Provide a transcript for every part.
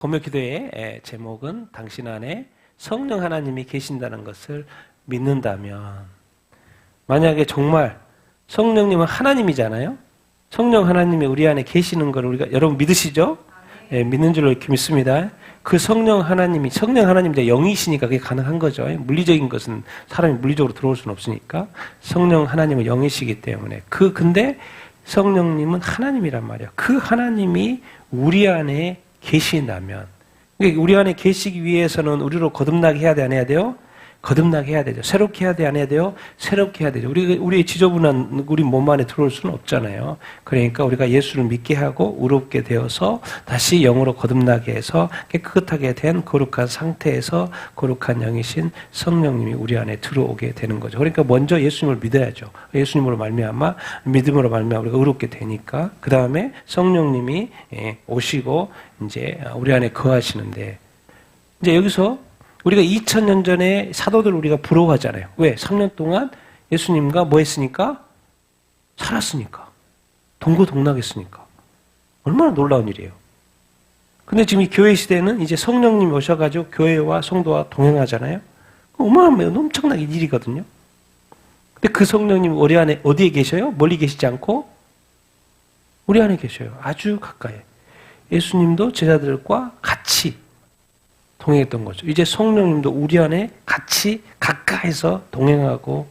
금요 기도의 제목은 당신 안에 성령 하나님이 계신다는 것을 믿는다면, 만약에 정말 성령님은 하나님이잖아요. 성령 하나님이 우리 안에 계시는 걸 우리가 여러분 믿으시죠? 예, 믿는 줄로 이렇게 믿습니다. 그 성령 하나님이 영이시니까 그게 가능한 거죠. 물리적인 것은 사람이 물리적으로 들어올 수는 없으니까 성령 하나님은 영이시기 때문에 근데 성령님은 하나님이란 말이야. 그 하나님이 우리 안에 계신다면, 그러니까 우리 안에 계시기 위해서는 우리로 거듭나게 해야 돼, 안 해야 돼요? 거듭나게 해야 되죠. 새롭게 해야 돼, 안 해야 돼요? 새롭게 해야 되죠. 우리의 지저분한 우리 몸 안에 들어올 수는 없잖아요. 그러니까 우리가 예수를 믿게 하고 의롭게 되어서 다시 영으로 거듭나게 해서 깨끗하게 된 거룩한 상태에서 거룩한 영이신 성령님이 우리 안에 들어오게 되는 거죠. 그러니까 먼저 예수님을 믿어야죠. 예수님으로 말미암아, 믿음으로 말미암아 우리가 의롭게 되니까 그 다음에 성령님이 오시고 이제 우리 안에 거하시는데, 이제 여기서 우리가 2000년 전에 사도들 우리가 부러워하잖아요. 왜? 3년 동안 예수님과 뭐 했으니까? 살았으니까. 동고동락했으니까. 얼마나 놀라운 일이에요. 근데 지금 이 교회 시대는 이제 성령님이 오셔가지고 교회와 성도와 동행하잖아요. 얼마나 엄청난 일이거든요. 근데 그 성령님 우리 안에 어디에 계셔요? 멀리 계시지 않고 우리 안에 계셔요. 아주 가까이. 예수님도 제자들과 같이 동행했던 거죠. 이제 성령님도 우리 안에 같이 가까이서 동행하고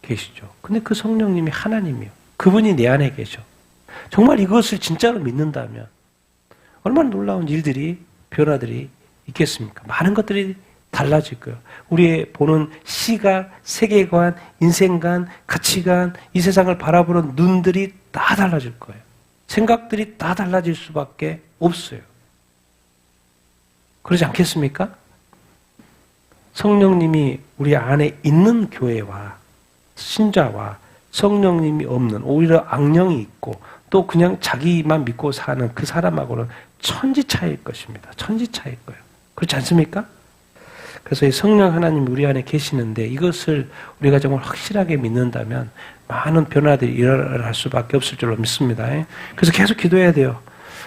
계시죠. 근데 그 성령님이 하나님이요. 그분이 내 안에 계셔. 정말 이것을 진짜로 믿는다면 얼마나 놀라운 일들이, 변화들이 있겠습니까? 많은 것들이 달라질 거예요. 우리의 보는 시각, 세계관, 인생관, 가치관, 이 세상을 바라보는 눈들이 다 달라질 거예요. 생각들이 다 달라질 수밖에 없어요. 그러지 않겠습니까? 성령님이 우리 안에 있는 교회와 신자와 성령님이 없는, 오히려 악령이 있고 또 그냥 자기만 믿고 사는 그 사람하고는 천지 차이일 것입니다. 천지 차이일 거예요. 그렇지 않습니까? 그래서 이 성령 하나님이 우리 안에 계시는데 이것을 우리가 정말 확실하게 믿는다면 많은 변화들이 일어날 수밖에 없을 줄로 믿습니다. 그래서 계속 기도해야 돼요.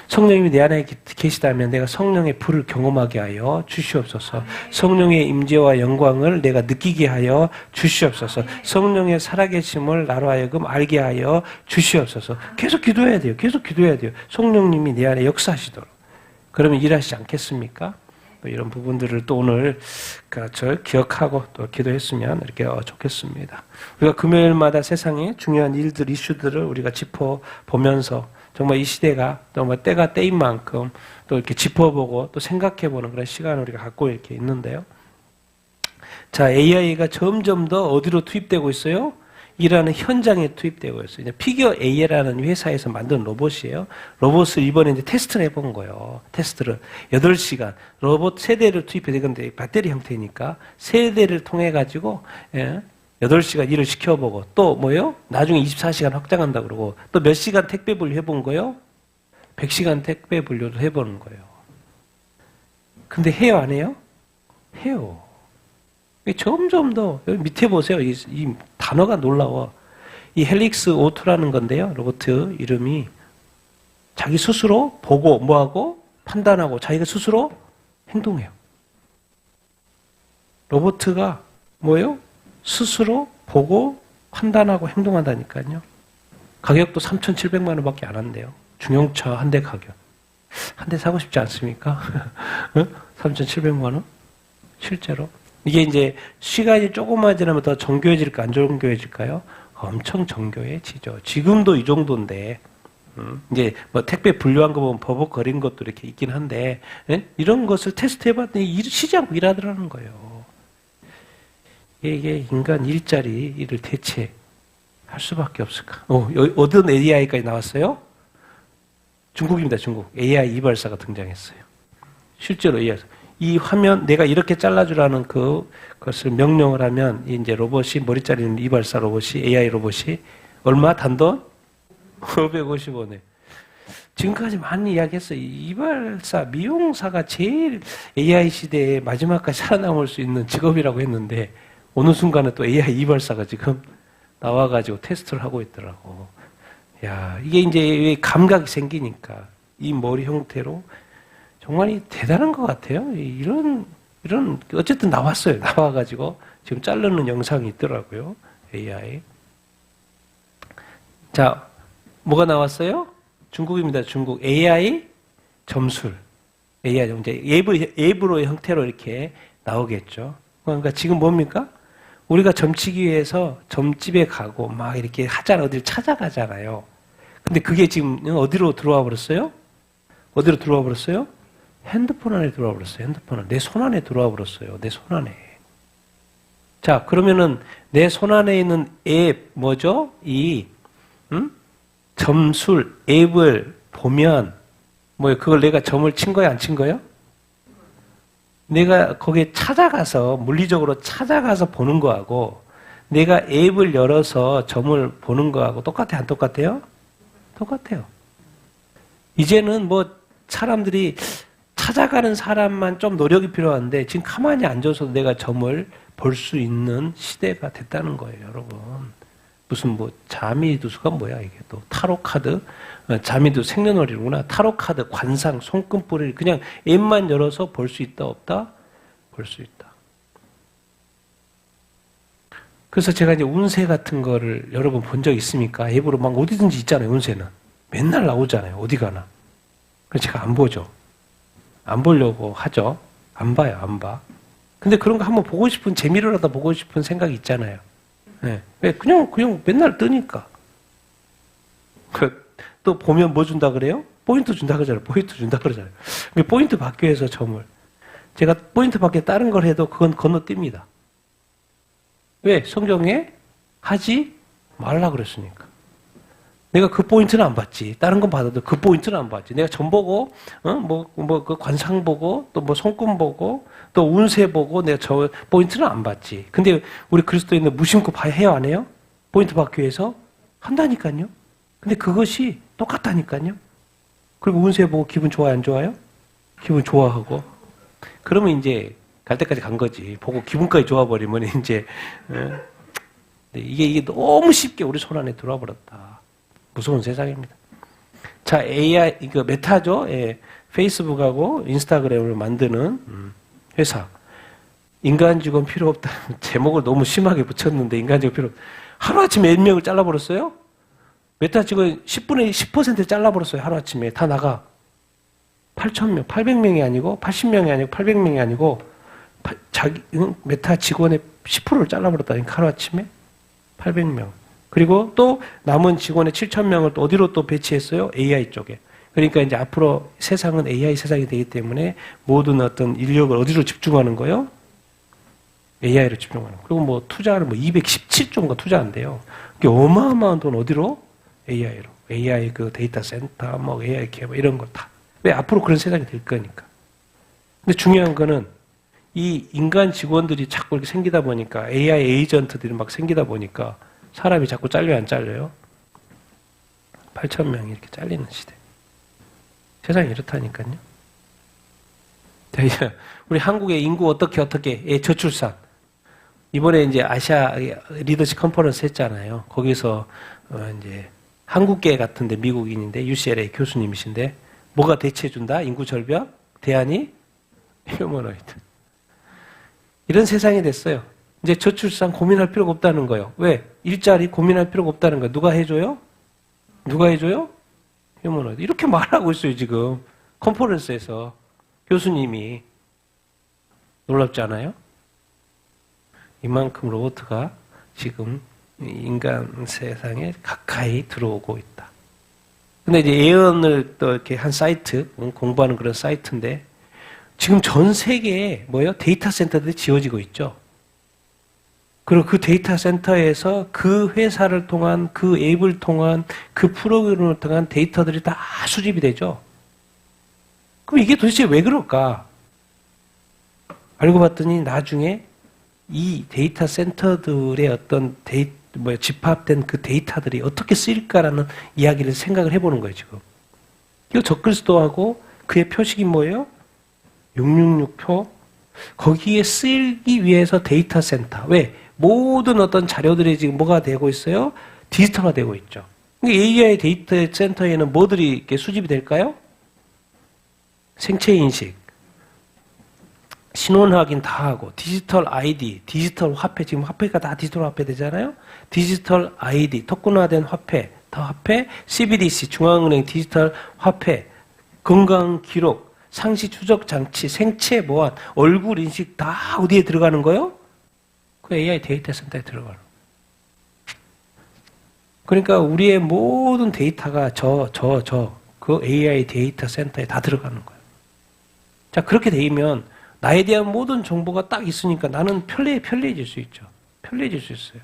성령님이 내 안에 계시다면 내가 성령의 불을 경험하게 하여 주시옵소서. 성령의 임재와 영광을 내가 느끼게 하여 주시옵소서. 성령의 살아계심을 나로 하여금 알게 하여 주시옵소서. 계속 기도해야 돼요. 계속 기도해야 돼요. 성령님이 내 안에 역사하시도록. 그러면 일하시지 않겠습니까? 이런 부분들을 또 오늘 저 기억하고 또 기도했으면 이렇게 좋겠습니다. 우리가 금요일마다 세상의 중요한 일들, 이슈들을 우리가 짚어보면서 정말 이 시대가 정말 때가 때인 만큼 또 이렇게 짚어보고 또 생각해보는 그런 시간을 우리가 갖고 이렇게 있는데요. 자, AI가 점점 더 어디로 투입되고 있어요? 일하는 현장에 투입되고 있어요. 이제 피겨 AI라는 회사에서 만든 로봇이에요. 로봇을 이번에 이제 테스트를 해본 거예요. 테스트를 8시간 로봇 3대를 투입해서, 근데 배터리 형태니까 3대를 통해 가지고 8시간 일을 시켜보고 또 뭐예요? 나중에 24시간 확장한다 그러고 또 몇 시간 택배 분류 해본 거예요? 100시간 택배 분류도 해보는 거예요. 근데 해요, 안 해요? 해요. 점점 더, 여기 밑에 보세요. 이 단어가 놀라워. 이 헬릭스 O2라는 건데요. 로봇 이름이 자기 스스로 보고 뭐하고 판단하고 자기가 스스로 행동해요. 로봇가 뭐예요? 스스로 보고 판단하고 행동한다니까요. 가격도 3,700만 원밖에 안 한대요. 중형차 한 대 가격. 한 대 사고 싶지 않습니까? 3,700만 원? 실제로. 이게 이제 시간이 조금만 지나면 더 정교해질까, 안 정교해질까요? 엄청 정교해지죠. 지금도 이 정도인데, 이제 뭐 택배 분류한 거 보면 버벅거린 것도 이렇게 있긴 한데, 이런 것을 테스트 해봤더니 쉬지 않고 일하더라는 거예요. 이게 인간 일자리를 대체할 수밖에 없을까? 어떤 AI까지 나왔어요? 중국입니다, 중국. AI 이발사가 등장했어요. 실제로 이 화면, 내가 이렇게 잘라주라는 그것을 명령을 하면, 이제 로봇이, 머리 자르는 이발사 로봇이, AI 로봇이, 얼마? 단돈? 550원에. 지금까지 많이 이야기했어요. 이발사, 미용사가 제일 AI 시대에 마지막까지 살아남을 수 있는 직업이라고 했는데, 어느 순간에 또 AI 이발사가 지금 나와가지고 테스트를 하고 있더라고. 야, 이게 이제 감각이 생기니까 이 머리 형태로 정말 대단한 것 같아요. 이런 어쨌든 나왔어요. 나와가지고 지금 자르는 영상이 있더라고요. AI. 자, 뭐가 나왔어요? 중국입니다. 중국. AI 점술. AI 이제 예브로의 형태로 이렇게 나오겠죠. 그러니까 지금 뭡니까? 우리가 점치기 위해서 점집에 가고 막 이렇게 하잖아요. 어디를 찾아가잖아요. 근데 그게 지금 어디로 들어와 버렸어요? 어디로 들어와 버렸어요? 핸드폰 안에 들어와 버렸어요. 핸드폰 안에. 내 손 안에 들어와 버렸어요. 내 손 안에. 자, 그러면은 내 손 안에 있는 앱 뭐죠? 점술 앱을 보면 그걸 내가 점을 친 거야, 안 친 거예요? 내가 거기에 찾아가서 물리적으로 찾아가서 보는 거하고 내가 앱을 열어서 점을 보는 거하고 똑같아요, 안 똑같아요? 똑같아요. 이제는 사람들이 찾아가는 사람만 좀 노력이 필요한데 지금 가만히 앉아서 내가 점을 볼 수 있는 시대가 됐다는 거예요, 여러분. 무슨 자미두수가 뭐야 이게 또 타로 카드, 자미두 생년월일이구나. 타로 카드, 관상, 손금뿌리 그냥 앱만 열어서 볼 수 있다 없다? 볼 수 있다. 그래서 제가 이제 운세 같은 거를 여러분 본 적 있습니까? 앱으로 막 어디든지 있잖아요, 운세는. 맨날 나오잖아요, 어디 가나. 그래서 제가 안 보죠. 안 보려고 하죠. 안 봐요, 안 봐. 근데 그런 거 한번 보고 싶은, 재미로라도 보고 싶은 생각이 있잖아요. 네. 왜? 그냥 맨날 뜨니까. 또 보면 뭐 준다 그래요? 포인트 준다 그러잖아요. 포인트 준다 그러잖아요. 포인트 받기 위해서 점을. 제가 포인트 받기 다른 걸 해도 그건 건너뜁니다. 왜? 성경에 하지 말라 그랬으니까. 내가 그 포인트는 안 받지. 다른 건 받아도 그 포인트는 안 받지. 내가 점 보고, 그 관상 보고, 또 손금 보고, 또 운세 보고, 내가 저 포인트는 안 받지. 근데 우리 그리스도인은 무심코 해요, 안 해요? 포인트 받기 위해서? 한다니까요. 근데 그것이 똑같다니까요. 그리고 운세 보고 기분 좋아요, 안 좋아요? 기분 좋아하고. 그러면 이제 갈 때까지 간 거지. 보고 기분까지 좋아버리면 이제, 이게 너무 쉽게 우리 손 안에 들어와 버렸다. 무서운 세상입니다. 자, AI, 메타죠? 예, 페이스북하고 인스타그램을 만드는 회사. 인간 직원 필요 없다. 제목을 너무 심하게 붙였는데, 인간 직원 필요 없다. 하루아침에 몇 명을 잘라버렸어요? 메타 직원 10분의 10% 잘라버렸어요. 하루아침에. 다 나가. 8,000명, 800명이 아니고, 80명이 아니고, 800명이 아니고, 메타 직원의 10%를 잘라버렸다니까, 하루아침에. 800명. 그리고 또 남은 직원의 7,000명을 또 어디로 또 배치했어요? AI 쪽에. 그러니까 이제 앞으로 세상은 AI 세상이 되기 때문에 모든 어떤 인력을 어디로 집중하는 거예요? AI로 집중하는 거예요. 그리고 투자를 217조인가 투자한대요. 그게 어마어마한 돈 어디로? AI로. AI 그 데이터 센터, AI 개발 이런 거 다. 왜? 앞으로 그런 세상이 될 거니까. 근데 중요한 거는 이 인간 직원들이 자꾸 이렇게 생기다 보니까 AI 에이전트들이 막 생기다 보니까 사람이 자꾸 잘려요, 안 잘려요? 8,000명이 이렇게 잘리는 시대. 세상이 이렇다니까요. 우리 한국의 인구 어떻게, 저출산. 이번에 이제 아시아 리더십 컨퍼런스 했잖아요. 거기서, 이제, 한국계 같은데 미국인인데, UCLA 교수님이신데, 뭐가 대체해준다? 인구 절벽? 대안이? 휴머노이드. 이런 세상이 됐어요. 이제 저출산 고민할 필요가 없다는 거예요. 왜? 일자리 고민할 필요가 없다는 거예요. 누가 해줘요? 누가 해줘요? 휴머노이드. 이렇게 말하고 있어요, 지금. 컨퍼런스에서. 교수님이. 놀랍지 않아요? 이만큼 로봇가 지금 인간 세상에 가까이 들어오고 있다. 근데 이제 예언을 또 이렇게 한 사이트, 공부하는 그런 사이트인데, 지금 전 세계에 데이터 센터들이 지어지고 있죠. 그리고 그 데이터 센터에서 그 회사를 통한, 그 앱을 통한, 그 프로그램을 통한 데이터들이 다 수집이 되죠. 그럼 이게 도대체 왜 그럴까? 알고 봤더니 나중에 이 데이터 센터들의 어떤 집합된 그 데이터들이 어떻게 쓰일까라는 이야기를 생각을 해보는 거예요, 지금. 이거 적그리스도하고 그의 표식이 뭐예요? 666표. 거기에 쓰이기 위해서 데이터 센터. 왜? 모든 어떤 자료들이 지금 뭐가 되고 있어요? 디지털화 되고 있죠. AI 데이터 센터에는 뭐들이 이렇게 수집이 될까요? 생체 인식, 신원 확인 다 하고, 디지털 아이디, 디지털 화폐, 지금 화폐가 다 디지털 화폐 되잖아요? 디지털 아이디, 토큰화된 화폐, 더 화폐, CBDC, 중앙은행 디지털 화폐, 건강 기록, 상시 추적 장치, 생체 보안, 얼굴 인식 다 어디에 들어가는 거요? 그 AI 데이터 센터에 들어가는 거예요. 그러니까 우리의 모든 데이터가 그 AI 데이터 센터에 다 들어가는 거예요. 자, 그렇게 되면 나에 대한 모든 정보가 딱 있으니까 나는 편리해질 수 있죠. 편리해질 수 있어요.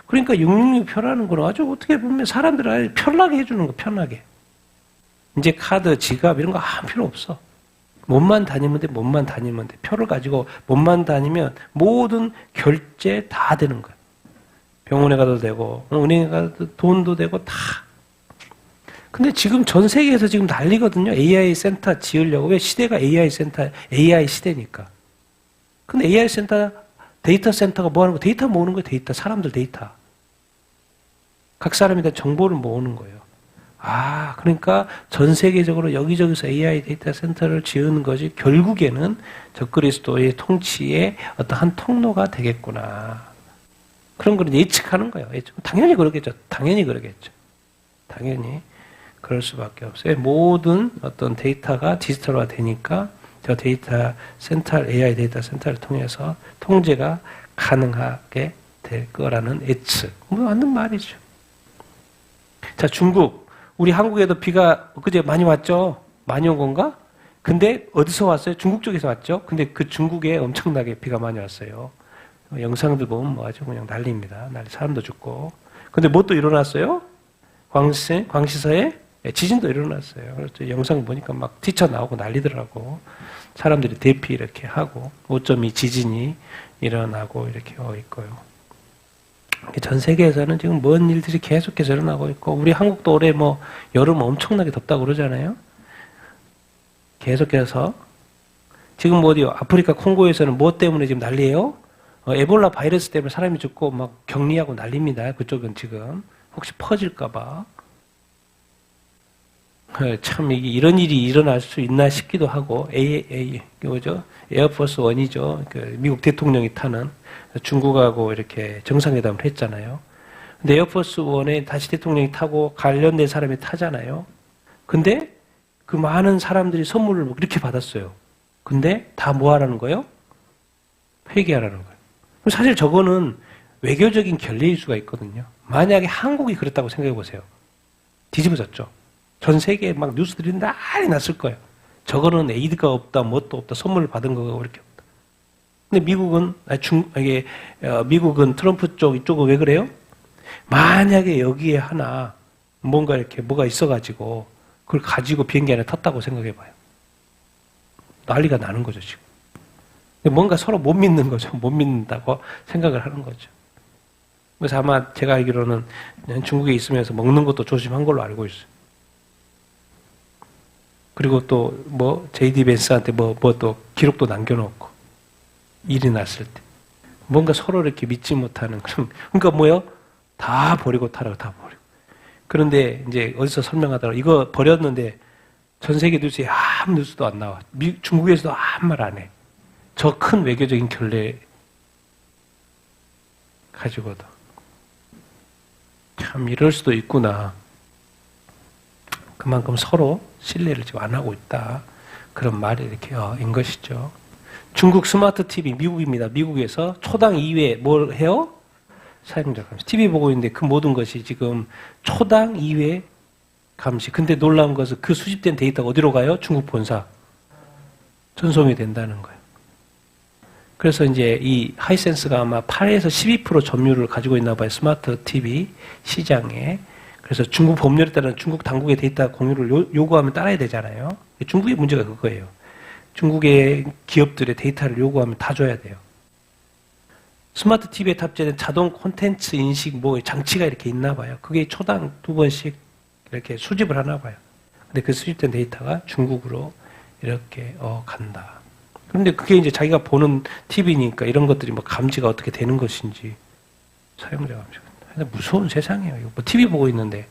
그러니까 666표라는 건 아주 어떻게 보면 사람들을 편하게 해주는 거, 편하게. 이제 카드, 지갑 이런 거 아무 필요 없어. 몸만 다니면 돼, 몸만 다니면 돼. 표를 가지고 몸만 다니면 모든 결제 다 되는 거야. 병원에 가도 되고, 은행에 가도 돈도 되고 다. 근데 지금 전 세계에서 지금 난리거든요. AI 센터 지으려고. 왜? 시대가 AI 센터, AI 시대니까. 근데 AI 센터, 데이터 센터가 뭐 하는 거? 데이터 모으는 거예요, 데이터. 사람들 데이터. 각 사람에 대한 정보를 모으는 거예요. 아, 그러니까 전 세계적으로 여기저기서 AI 데이터 센터를 지으는 것이 결국에는 적그리스도의 통치의 어떤 한 통로가 되겠구나. 그런 걸 예측하는 거예요. 당연히 그러겠죠. 당연히 그러겠죠. 당연히 그럴 수밖에 없어요. 모든 어떤 데이터가 디지털화 되니까 저 데이터 센터, AI 데이터 센터를 통해서 통제가 가능하게 될 거라는 예측. 뭐 맞는 말이죠. 자, 중국. 우리 한국에도 비가 그제 많이 왔죠? 많이 온 건가? 근데 어디서 왔어요? 중국 쪽에서 왔죠? 근데 그 중국에 엄청나게 비가 많이 왔어요. 영상들 보면 뭐 아주 그냥 난리입니다. 사람도 죽고. 근데 뭐 또 일어났어요? 광시서에 지진도 일어났어요. 그래서 영상 보니까 막 튀쳐나오고 난리더라고. 사람들이 대피 이렇게 하고 5.2 지진이 일어나고 이렇게 있고요. 전 세계에서는 지금 먼 일들이 계속해서 일어나고 있고, 우리 한국도 올해 뭐 여름 엄청나게 덥다고 그러잖아요. 계속해서 지금 뭐 어디요? 아프리카 콩고에서는 뭐 때문에 지금 난리예요? 에볼라 바이러스 때문에 사람이 죽고 막 격리하고 난립니다. 그쪽은 지금 혹시 퍼질까봐. 참 이런 일이 일어날 수 있나 싶기도 하고, 뭐죠? 에어포스 원이죠. 그 미국 대통령이 타는 중국하고 이렇게 정상회담을 했잖아요. 근데 에어포스 원에 다시 대통령이 타고 관련된 사람이 타잖아요. 근데 그 많은 사람들이 선물을 뭐 그렇게 받았어요. 근데 다 뭐 하라는 거예요? 회개하라는 거예요. 사실 저거는 외교적인 결례일 수가 있거든요. 만약에 한국이 그랬다고 생각해 보세요. 뒤집어졌죠. 전 세계에 막 뉴스들이 난리 났을 거예요. 저거는 에이드가 없다, 뭣도 없다, 선물을 받은 거가 그렇게 없다. 근데 미국은 트럼프 쪽, 이쪽은 왜 그래요? 만약에 여기에 하나, 뭔가 이렇게 뭐가 있어가지고, 그걸 가지고 비행기 안에 탔다고 생각해 봐요. 난리가 나는 거죠, 지금. 뭔가 서로 못 믿는 거죠. 못 믿는다고 생각을 하는 거죠. 그래서 아마 제가 알기로는 중국에 있으면서 먹는 것도 조심한 걸로 알고 있어요. 그리고 또 뭐 JD 벤스한테 뭐 또 기록도 남겨놓고 일이 났을 때 뭔가 서로 이렇게 믿지 못하는 그런, 그러니까 뭐요? 다 버리고 타라고, 다 버리고. 그런데 이제 어디서 설명하더라고, 이거 버렸는데 전 세계 뉴스에 아무 뉴스도 안 나와. 중국에서도 아무 말 안 해. 저 큰 외교적인 결례 가지고도 참 이럴 수도 있구나. 그만큼 서로 신뢰를 지금 안 하고 있다. 그런 말이 이렇게 인 것이죠. 중국 스마트 TV, 미국입니다. 미국에서 초당 2회 뭘 해요? 사용자 감시. TV 보고 있는데 그 모든 것이 지금 초당 2회 감시. 근데 놀라운 것은 그 수집된 데이터가 어디로 가요? 중국 본사. 전송이 된다는 거예요. 그래서 이제 이 하이센스가 아마 8에서 12% 점유율을 가지고 있나 봐요. 스마트 TV 시장에. 그래서 중국 법률에 따른 중국 당국의 데이터 공유를 요구하면 따라야 되잖아요. 중국의 문제가 그거예요. 중국의 기업들의 데이터를 요구하면 다 줘야 돼요. 스마트 TV에 탑재된 자동 콘텐츠 인식 뭐 장치가 이렇게 있나 봐요. 그게 초당 2번씩 이렇게 수집을 하나 봐요. 근데 그 수집된 데이터가 중국으로 이렇게 간다. 그런데 그게 이제 자기가 보는 TV니까 이런 것들이 뭐 감지가 어떻게 되는 것인지 사용자 감지가. 무서운 세상이에요. 이거 뭐 TV 보고 있는데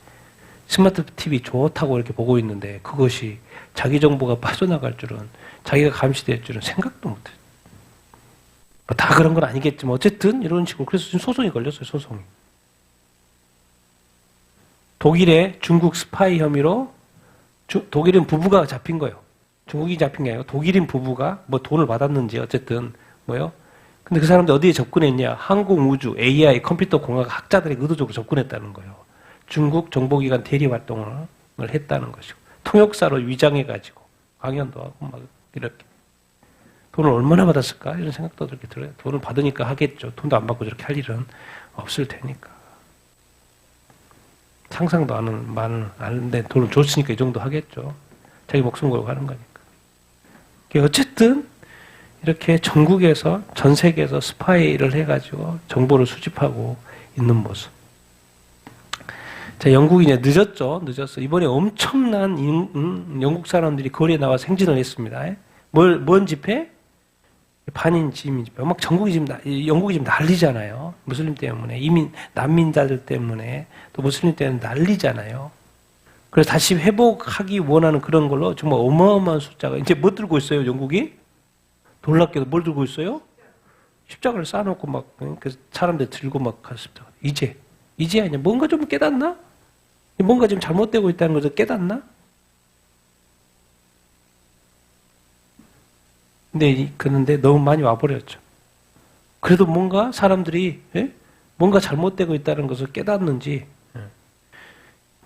스마트 TV 좋다고 이렇게 보고 있는데 그것이 자기 정보가 빠져나갈 줄은, 자기가 감시될 줄은 생각도 못해. 다 그런 건 아니겠지만 어쨌든 이런 식으로. 그래서 지금 소송이 걸렸어요. 소송이. 독일의 중국 스파이 혐의로 독일인 부부가 잡힌 거예요. 중국이 잡힌 게 아니고 독일인 부부가 뭐 돈을 받았는지 어쨌든 뭐요. 근데 그 사람들 어디에 접근했냐? 항공우주, AI, 컴퓨터 공학 학자들이 의도적으로 접근했다는 거예요. 중국 정보기관 대리 활동을 했다는 것이고, 통역사로 위장해가지고 강연도 하고 막 이렇게. 돈을 얼마나 받았을까? 이런 생각도 그렇게 들어요. 돈을 받으니까 하겠죠. 돈도 안 받고 저렇게 할 일은 없을 테니까. 상상도 안 하는데 돈을 줬으니까 이 정도 하겠죠. 자기 목숨 걸고 하는 거니까. 어쨌든 이렇게 전국에서, 전 세계에서 스파이를 해가지고 정보를 수집하고 있는 모습. 자, 영국이 이제 늦었죠. 이번에 엄청난 영국 사람들이 거리에 나와서 행진을 했습니다. 뭔 집회? 반인 지민 집회. 막 전국이 지금, 영국이 지금 난리잖아요. 무슬림 때문에. 난민자들 때문에. 또 무슬림 때문에 난리잖아요. 그래서 다시 회복하기 원하는 그런 걸로 정말 어마어마한 숫자가. 이제 뭐 들고 있어요, 영국이? 놀랍게도 뭘 들고 있어요? 십자가를 쌓아놓고 막, 그 사람들 들고 막 갔습니다. 이제 아니야. 뭔가 좀 깨닫나? 뭔가 좀 잘못되고 있다는 것을 깨닫나? 그런데 너무 많이 와버렸죠. 그래도 뭔가 사람들이, 뭔가 잘못되고 있다는 것을 깨닫는지,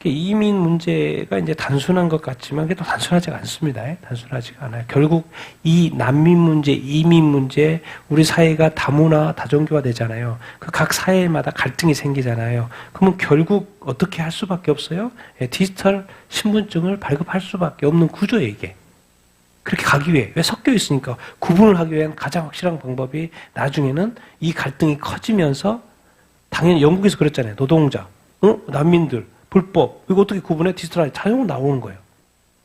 이민 문제가 이제 단순한 것 같지만 그래도 단순하지가 않습니다. 단순하지가 않아요. 결국 이 난민 문제, 이민 문제, 우리 사회가 다문화, 다종교화 되잖아요. 그 각 사회마다 갈등이 생기잖아요. 그러면 결국 어떻게 할 수밖에 없어요? 디지털 신분증을 발급할 수밖에 없는 구조예요, 이게. 그렇게 가기 위해. 왜 섞여 있으니까. 구분을 하기 위한 가장 확실한 방법이 나중에는 이 갈등이 커지면서, 당연히 영국에서 그랬잖아요. 노동자, 난민들, 불법, 이거 어떻게 구분해? 디지털 자동으로 나오는 거예요.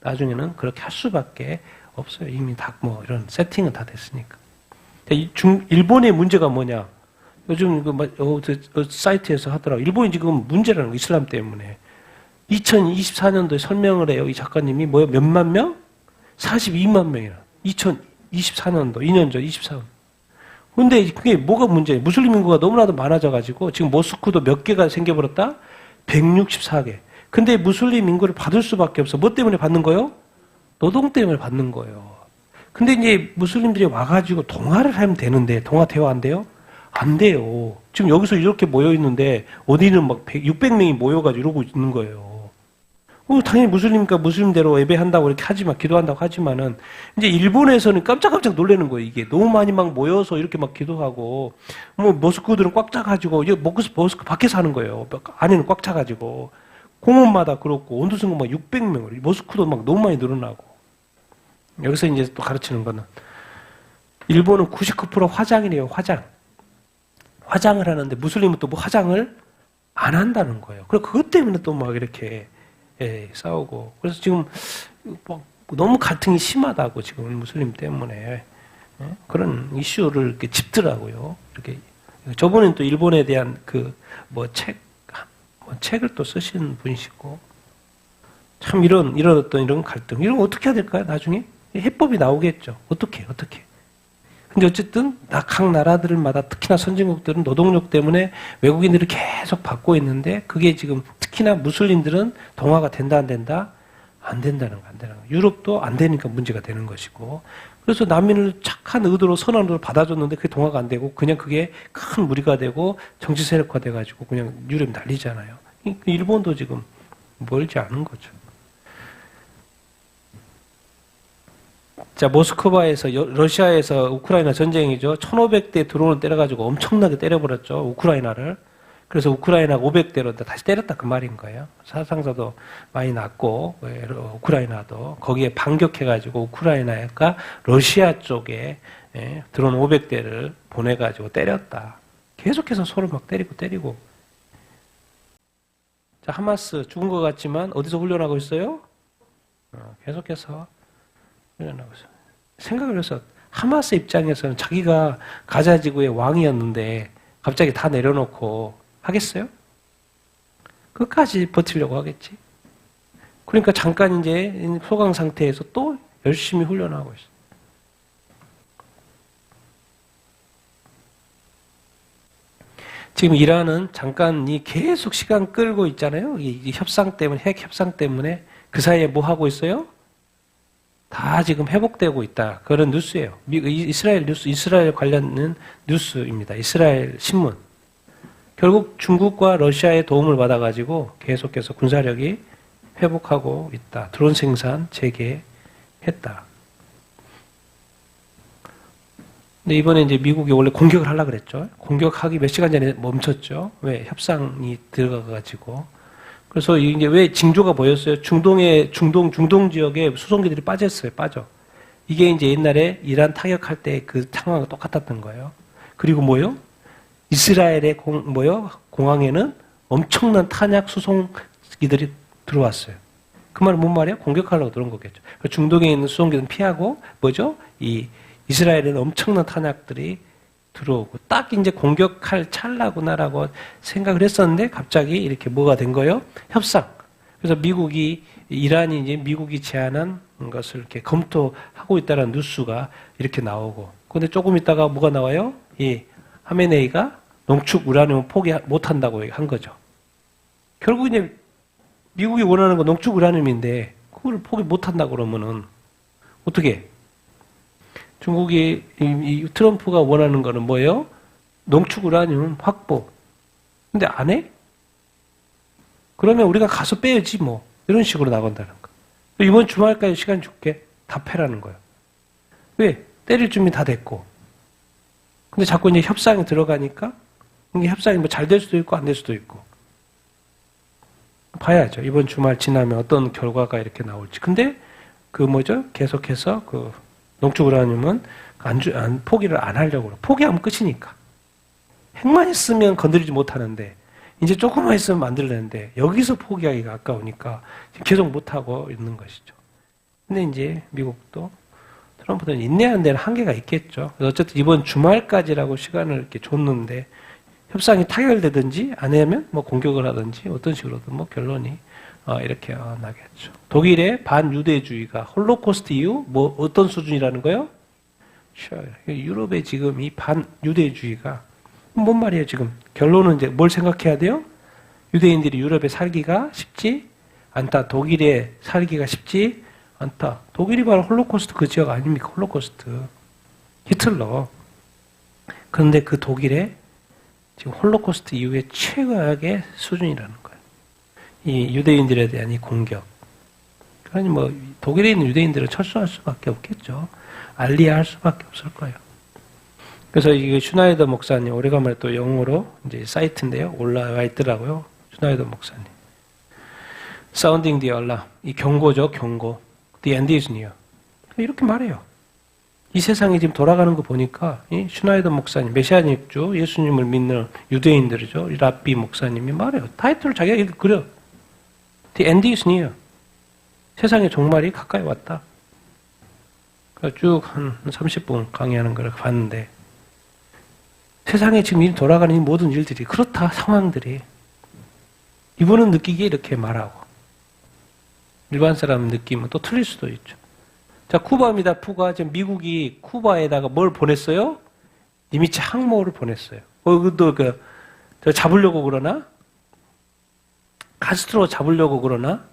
나중에는 그렇게 할 수밖에 없어요. 이미 다 이런 세팅은 다 됐으니까. 일본의 문제가 뭐냐? 요즘 사이트에서 하더라고. 일본이 지금 문제라는 거, 이슬람 때문에. 2024년도에 설명을 해요. 이 작가님이 몇만 명? 42만 명이나. 2024년도, 2년 전, 24년. 근데 그게 뭐가 문제예요? 무슬림 인구가 너무나도 많아져가지고, 지금 모스크도 몇 개가 생겨버렸다? 164개. 근데 무슬림 인구를 받을 수밖에 없어. 뭐 때문에 받는 거예요? 노동 때문에 받는 거예요. 근데 이제 무슬림들이 와가지고 동화를 하면 되는데, 동화 대화 안 돼요? 안 돼요. 지금 여기서 이렇게 모여 있는데, 어디는 막 600명이 모여가지고 이러고 있는 거예요. 당연히 무슬림이니까 무슬림대로 예배한다고 이렇게 기도한다고 하지만은, 이제 일본에서는 깜짝깜짝 놀라는 거예요, 이게. 너무 많이 막 모여서 이렇게 막 기도하고, 모스크들은 꽉 차가지고, 모스크 밖에서 하는 거예요. 안에는 꽉 차가지고. 공원마다 그렇고, 온도승은 막 600명, 모스크도 막 너무 많이 늘어나고. 여기서 이제 또 가르치는 거는, 일본은 99% 화장이래요, 화장. 화장을 하는데, 무슬림은 또 화장을 안 한다는 거예요. 그리고 그것 때문에 또 막 이렇게, 싸우고. 그래서 지금 너무 갈등이 심하다고 지금 무슬림 때문에 그런 이슈를 이렇게 짚더라고요. 이렇게 저번엔 또 일본에 대한 책을 또 쓰신 분이시고 참 이런 갈등 이런 거 어떻게 해야 될까요? 나중에 해법이 나오겠죠. 어떻게? 근데 어쨌든 각 나라들마다 특히나 선진국들은 노동력 때문에 외국인들이 계속 받고 있는데 그게 지금 특히나 무슬림들은 동화가 된다 안 된다? 안 된다는 거. 유럽도 안 되니까 문제가 되는 것이고 그래서 난민을 착한 의도로 선한 의도로 받아줬는데 그게 동화가 안 되고 그냥 그게 큰 무리가 되고 정치 세력화 돼가지고 그냥 유럽이 난리잖아요. 일본도 지금 멀지 않은 거죠. 자, 모스크바에서, 러시아에서 우크라이나 전쟁이죠. 1500대 드론을 때려가지고 엄청나게 때려버렸죠. 우크라이나를. 그래서 우크라이나가 500대로 다시 때렸다 그 말인 거예요. 사상자도 많이 났고, 우크라이나도. 거기에 반격해가지고 우크라이나가 러시아 쪽에 드론 500대를 보내가지고 때렸다. 계속해서 서로 막 때리고. 자, 하마스 죽은 것 같지만 어디서 훈련하고 있어요? 계속해서 훈련하고 있어요. 생각을 해서 하마스 입장에서는 자기가 가자 지구의 왕이었는데 갑자기 다 내려놓고 하겠어요? 끝까지 버티려고 하겠지. 그러니까 잠깐 이제 소강 상태에서 또 열심히 훈련하고 있어요. 지금 이란은 잠깐 계속 시간 끌고 있잖아요. 이 협상 때문에, 핵 협상 때문에 그 사이에 뭐 하고 있어요? 다 지금 회복되고 있다. 그런 뉴스예요. 이스라엘 뉴스, 이스라엘 관련 뉴스입니다. 이스라엘 신문. 결국 중국과 러시아의 도움을 받아가지고 계속해서 군사력이 회복하고 있다. 드론 생산 재개했다. 근데 이번에 이제 미국이 원래 공격을 하려고 그랬죠. 공격하기 몇 시간 전에 멈췄죠. 왜? 협상이 들어가가지고. 그래서 이제 왜 징조가 보였어요? 중동 지역에 수송기들이 빠졌어요. 빠져. 이게 이제 옛날에 이란 타격할 때 그 상황과 똑같았던 거예요. 그리고 뭐요? 이스라엘의 공항에는 엄청난 탄약 수송기들이 들어왔어요. 그 말은 뭔 말이에요? 공격하려고 들어온 거겠죠. 중동에 있는 수송기는 피하고 뭐죠? 이스라엘에는 엄청난 탄약들이 들어오고 딱 이제 공격할 찰나구나라고 생각을 했었는데 갑자기 이렇게 뭐가 된 거예요? 협상. 그래서 이란이 이제 미국이 제안한 것을 이렇게 검토하고 있다는 뉴스가 이렇게 나오고. 근데 조금 있다가 뭐가 나와요? 하메네이가 농축 우라늄을 포기 못 한다고 한 거죠. 결국 이제 미국이 원하는 건 농축 우라늄인데 그걸 포기 못 한다고 그러면은 어떻게? 중국이 이 트럼프가 원하는 거는 뭐예요? 농축 우라늄 확보. 근데 안 해? 그러면 우리가 가서 빼야지 뭐. 이런 식으로 나간다는 거. 이번 주말까지 시간 줄게. 답해라는 거예요. 왜? 때릴 준비 다 됐고. 근데 자꾸 이제 협상이 들어가니까 이게 협상이 뭐 잘 될 수도 있고 안 될 수도 있고. 봐야죠. 이번 주말 지나면 어떤 결과가 이렇게 나올지. 근데 계속해서 농축 우라늄은 포기를 안 하려고 그래요. 포기하면 끝이니까. 핵만 있으면 건드리지 못하는데 이제 조금만 있으면 만들려는데 여기서 포기하기가 아까우니까 계속 못하고 있는 것이죠. 근데 이제 미국도 트럼프도 인내하는 데는 한계가 있겠죠. 그래서 어쨌든 이번 주말까지라고 시간을 이렇게 줬는데 협상이 타결되든지 아니면 뭐 공격을 하든지 어떤 식으로든 뭐 결론이 이렇게 나겠죠. 독일의 반유대주의가 홀로코스트 이후 뭐 어떤 수준이라는 거예요? 유럽의 지금 이 반유대주의가 뭔 말이에요 지금? 결론은 이제 뭘 생각해야 돼요? 유대인들이 유럽에 살기가 쉽지 않다. 독일에 살기가 쉽지 않다. 독일이 바로 홀로코스트 그 지역 아닙니까? 홀로코스트. 히틀러. 그런데 그 독일에 지금 홀로코스트 이후의 최악의 수준이라는 거예요. 이 유대인들에 대한 이 공격. 그러니 뭐 독일에 있는 유대인들은 철수할 수밖에 없겠죠. 알리야할 수밖에 없을 거예요. 그래서 이게 슈나이더 목사님 오래간만에 또 영어로 이제 사이트인데요 올라와 있더라고요. 슈나이더 목사님. Sounding the alarm. 이 경고죠, 경고. The end is near. 이렇게 말해요. 이 세상이 지금 돌아가는 거 보니까 이 슈나이더 목사님, 메시아닉주 예수님을 믿는 유대인들이죠. 라비 목사님이 말해요. 타이틀을 자기가 이렇게 그려. The end is near. 세상의 종말이 가까이 왔다. 쭉 한 30분 강의하는 걸 봤는데 세상에 지금 일 돌아가는 이 모든 일들이 그렇다. 상황들이. 이분은 느끼기에 이렇게 말하고 일반 사람 느끼면 또 틀릴 수도 있죠. 자, 쿠바입니다. 쿠바. 지금 미국이 쿠바에다가 뭘 보냈어요? 니미츠 항모를 보냈어요. 저 잡으려고 그러나? 카스트로 잡으려고 그러나?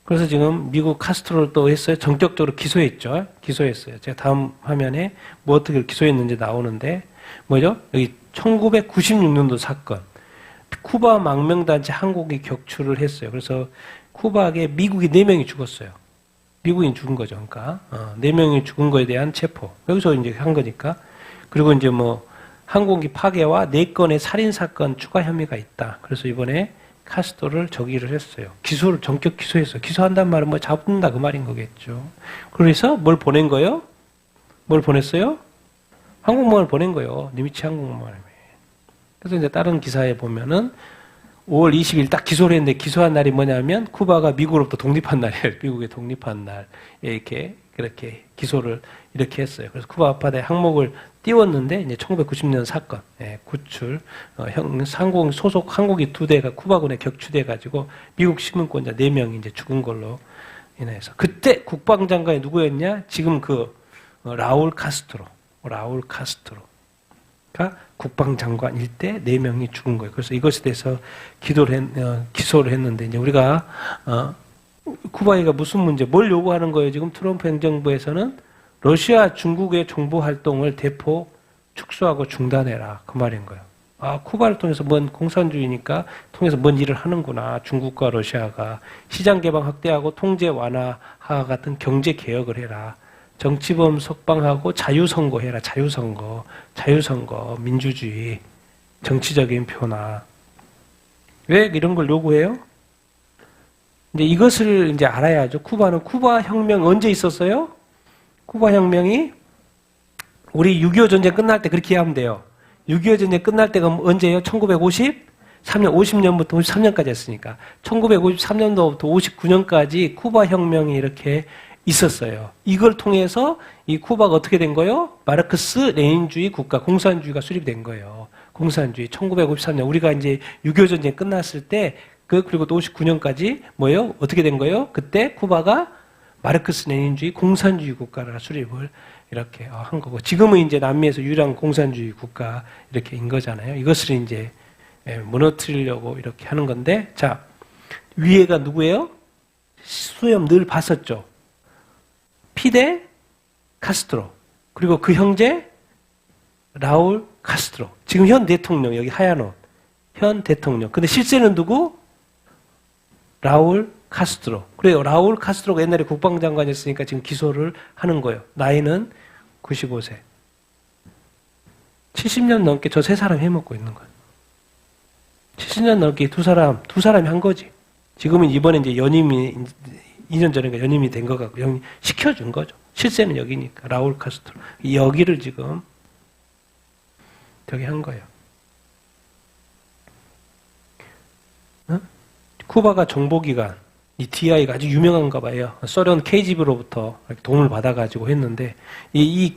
그래서 지금 미국 카스트로를 또 했어요. 전격적으로 기소했죠. 기소했어요. 제가 다음 화면에 뭐 어떻게 기소했는지 나오는데, 뭐죠? 여기 1996년도 사건. 쿠바 망명단체 항공기 격추를 했어요. 그래서 쿠바에 미국이 4명이 죽었어요. 미국인 죽은 거죠. 그러니까 4명이 죽은 거에 대한 체포. 여기서 이제 한 거니까. 그리고 이제 뭐 항공기 파괴와 4건의 살인 사건 추가 혐의가 있다. 그래서 이번에 카스토를 저기를 했어요. 기소를 전격 기소했어요. 기소한다는 말은 뭐 잡는다 그 말인 거겠죠. 그래서 뭘 보낸 거예요? 뭘 보냈어요? 항공모함을 보낸 거예요. 니미츠 항공모함에. 그래서 이제 다른 기사에 보면은 5월 20일 딱 기소를 했는데 기소한 날이 뭐냐면 쿠바가 미국으로부터 독립한 날이에요. 미국의 독립한 날. 이렇게 그렇게 기소를 이렇게 했어요. 그래서 쿠바 앞바다에 항목을 띄웠는데 이제 1990년 사건, 구출 항공 소속 항공기 2대가 쿠바군에 격추돼 가지고 미국 시민권자 4명이 이제 죽은 걸로 인해서 그때 국방장관이 누구였냐? 지금 라울 카스트로가 국방장관일 때 4명이 죽은 거예요. 그래서 이것에 대해서 기소를 했는데 이제 우리가 쿠바이가 무슨 문제, 뭘 요구하는 거예요? 지금 트럼프 행정부에서는 러시아, 중국의 정보 활동을 대폭 축소하고 중단해라. 그 말인 거예요. 쿠바를 통해서 뭔 공산주의니까 통해서 뭔 일을 하는구나. 중국과 러시아가 시장 개방 확대하고 통제 완화와 같은 경제 개혁을 해라. 정치범 석방하고 자유선거 해라. 자유선거, 민주주의, 정치적인 표나. 왜 이런 걸 요구해요? 이제 이것을 이제 알아야죠. 쿠바 혁명 언제 있었어요? 쿠바 혁명이 우리 6.25 전쟁 끝날 때 그렇게 하면 돼요. 6.25 전쟁 끝날 때가 언제예요? 1953년, 50년부터 53년까지 했으니까. 1953년도부터 59년까지 쿠바 혁명이 이렇게 있었어요. 이걸 통해서 이 쿠바가 어떻게 된 거예요? 마르크스 레닌주의 국가, 공산주의가 수립된 거예요. 공산주의. 1953년 우리가 이제 6.25 전쟁 끝났을 때 그리고 또 59년까지 뭐예요? 어떻게 된 거예요? 그때 쿠바가 마르크스 레닌주의 공산주의 국가를 수립을 이렇게 한 거고, 지금은 이제 남미에서 유일한 공산주의 국가 이렇게 인 거잖아요. 이것을 이제 무너뜨리려고 이렇게 하는 건데, 자, 위에가 누구예요? 수염 늘 봤었죠. 피데 카스트로, 그리고 그 형제 라울 카스트로. 지금 현 대통령, 여기 하얀 옷, 현 대통령. 근데 실제는 누구? 라울 카스트로. 그래요. 라울 카스트로가 옛날에 국방장관이었으니까 지금 기소를 하는 거예요. 나이는 95세. 70년 넘게 저 세 사람이 해먹고 있는 거예요. 70년 넘게 두 사람이 한 거지. 지금은 이번에 이제 연임이, 2년 전에 연임이 된 것 같고, 시켜준 거죠. 실세는 여기니까. 라울 카스트로. 여기를 지금 저기 한 거예요. 쿠바가 정보기관, 이 DI가 아주 유명한가 봐요. 소련 KGB로부터 돈을 받아가지고 했는데, 이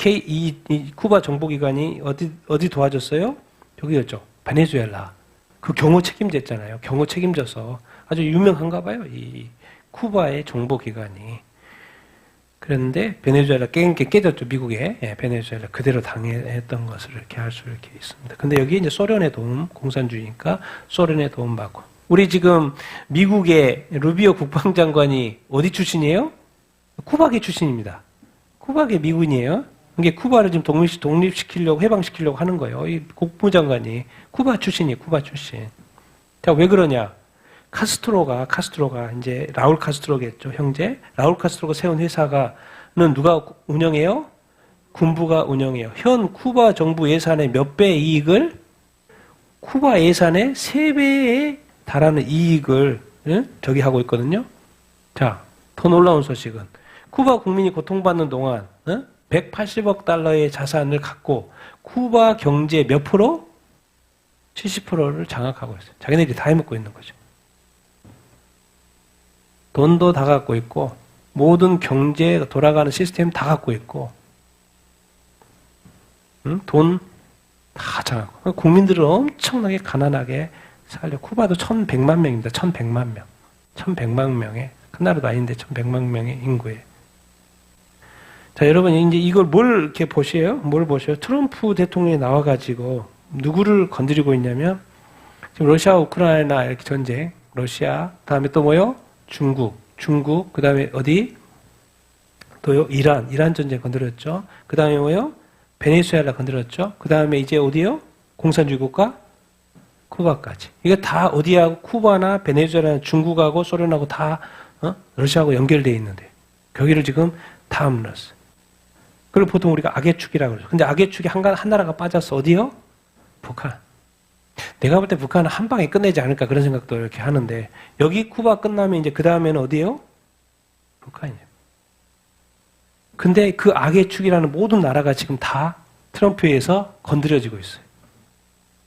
쿠바 정보기관이 어디 도와줬어요? 저기였죠. 베네수엘라. 그 경호 책임졌잖아요. 경호 책임져서 아주 유명한가 봐요. 이 쿠바의 정보기관이. 그런데 베네수엘라 깨졌죠. 미국에. 베네수엘라 그대로 당했던 것을 이렇게 할 수 이렇게 있습니다. 근데 여기 이제 소련의 도움, 공산주의니까 소련의 도움 받고. 우리 지금 미국의 루비오 국방장관이 어디 출신이에요? 쿠바계 출신입니다. 쿠바계 미군이에요. 이게 쿠바를 지금 독립시키려고, 해방시키려고 하는 거예요. 이 국무장관이 쿠바 출신이에요. 쿠바 출신. 자, 왜 그러냐? 카스트로가 이제 라울 카스트로겠죠, 형제. 라울 카스트로가 세운 회사가는 누가 운영해요? 군부가 운영해요. 현 쿠바 정부 예산의 몇 배의 이익을? 쿠바 예산의 3배에 달하는 이익을 저기 하고 있거든요. 자, 더 놀라운 소식은 쿠바 국민이 고통받는 동안 180억 달러의 자산을 갖고 쿠바 경제 몇 프로? 70%를 장악하고 있어요. 자기네들이 다 해먹고 있는 거죠. 돈도 다 갖고 있고 모든 경제 돌아가는 시스템 다 갖고 있고 돈 다 장악하고 국민들은 엄청나게 가난하게 살려. 쿠바도 1,100만 명입니다. 1,100만 명. 1,100만 명의, 큰 나라도 아닌데 1,100만 명의 인구에. 자, 여러분, 이제 이걸 뭘 이렇게 보세요? 뭘 보세요? 트럼프 대통령이 나와가지고 누구를 건드리고 있냐면, 지금 러시아, 우크라이나 이렇게 전쟁, 러시아, 그 다음에 또 뭐요? 중국, 그 다음에 어디? 또요? 이란 전쟁 건드렸죠? 그 다음에 뭐요? 베네수엘라 건드렸죠? 그 다음에 이제 어디요? 공산주의 국가? 쿠바까지. 이게 다 어디하고 쿠바나 베네수엘라, 중국하고 소련하고 다 러시아하고 연결되어 있는데 거기를 지금 다 물었어요. 그리고 보통 우리가 악의 축이라고 그러죠. 근데 악의 축이 한 나라가 빠졌어. 어디요? 북한. 내가 볼 때 북한은 한 방에 끝내지 않을까 그런 생각도 이렇게 하는데 여기 쿠바 끝나면 이제 그 다음에는 어디요? 북한이에요. 근데 그 악의 축이라는 모든 나라가 지금 다 트럼프에 의해서 건드려지고 있어요.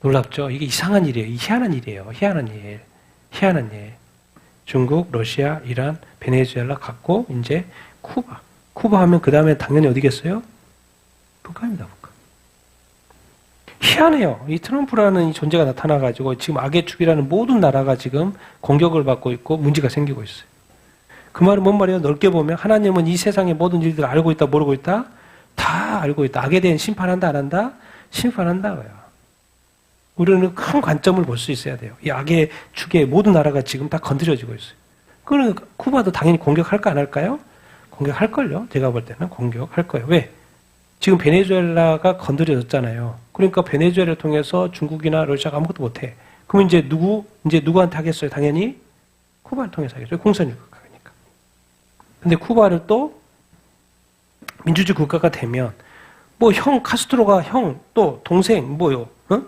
놀랍죠? 이게 이상한 일이에요. 희한한 일이에요. 희한한 일. 중국, 러시아, 이란, 베네수엘라 갖고 이제 쿠바. 쿠바 하면 그 다음에 당연히 어디겠어요? 북한입니다, 북한. 희한해요. 이 트럼프라는 이 존재가 나타나가지고 지금 악의 축이라는 모든 나라가 지금 공격을 받고 있고 문제가 생기고 있어요. 그 말은 뭔 말이에요? 넓게 보면 하나님은 이 세상의 모든 일들을 알고 있다, 모르고 있다? 다 알고 있다. 악에 대한 심판한다, 안 한다? 심판한다고요. 우리는 큰 관점을 볼 수 있어야 돼요. 이 악의 축의 모든 나라가 지금 다 건드려지고 있어요. 그러니까 쿠바도 당연히 공격할까 안 할까요? 공격할걸요. 제가 볼 때는 공격할 거예요. 왜? 지금 베네수엘라가 건드려졌잖아요. 그러니까 베네수엘을 통해서 중국이나 러시아가 아무것도 못해. 그럼 이제 누구한테 하겠어요? 당연히 쿠바를 통해서 하겠어요. 공산주의 국가니까. 근데 쿠바를 또 민주주의 국가가 되면 뭐 형 카스트로가 형 또 동생 뭐요? 어?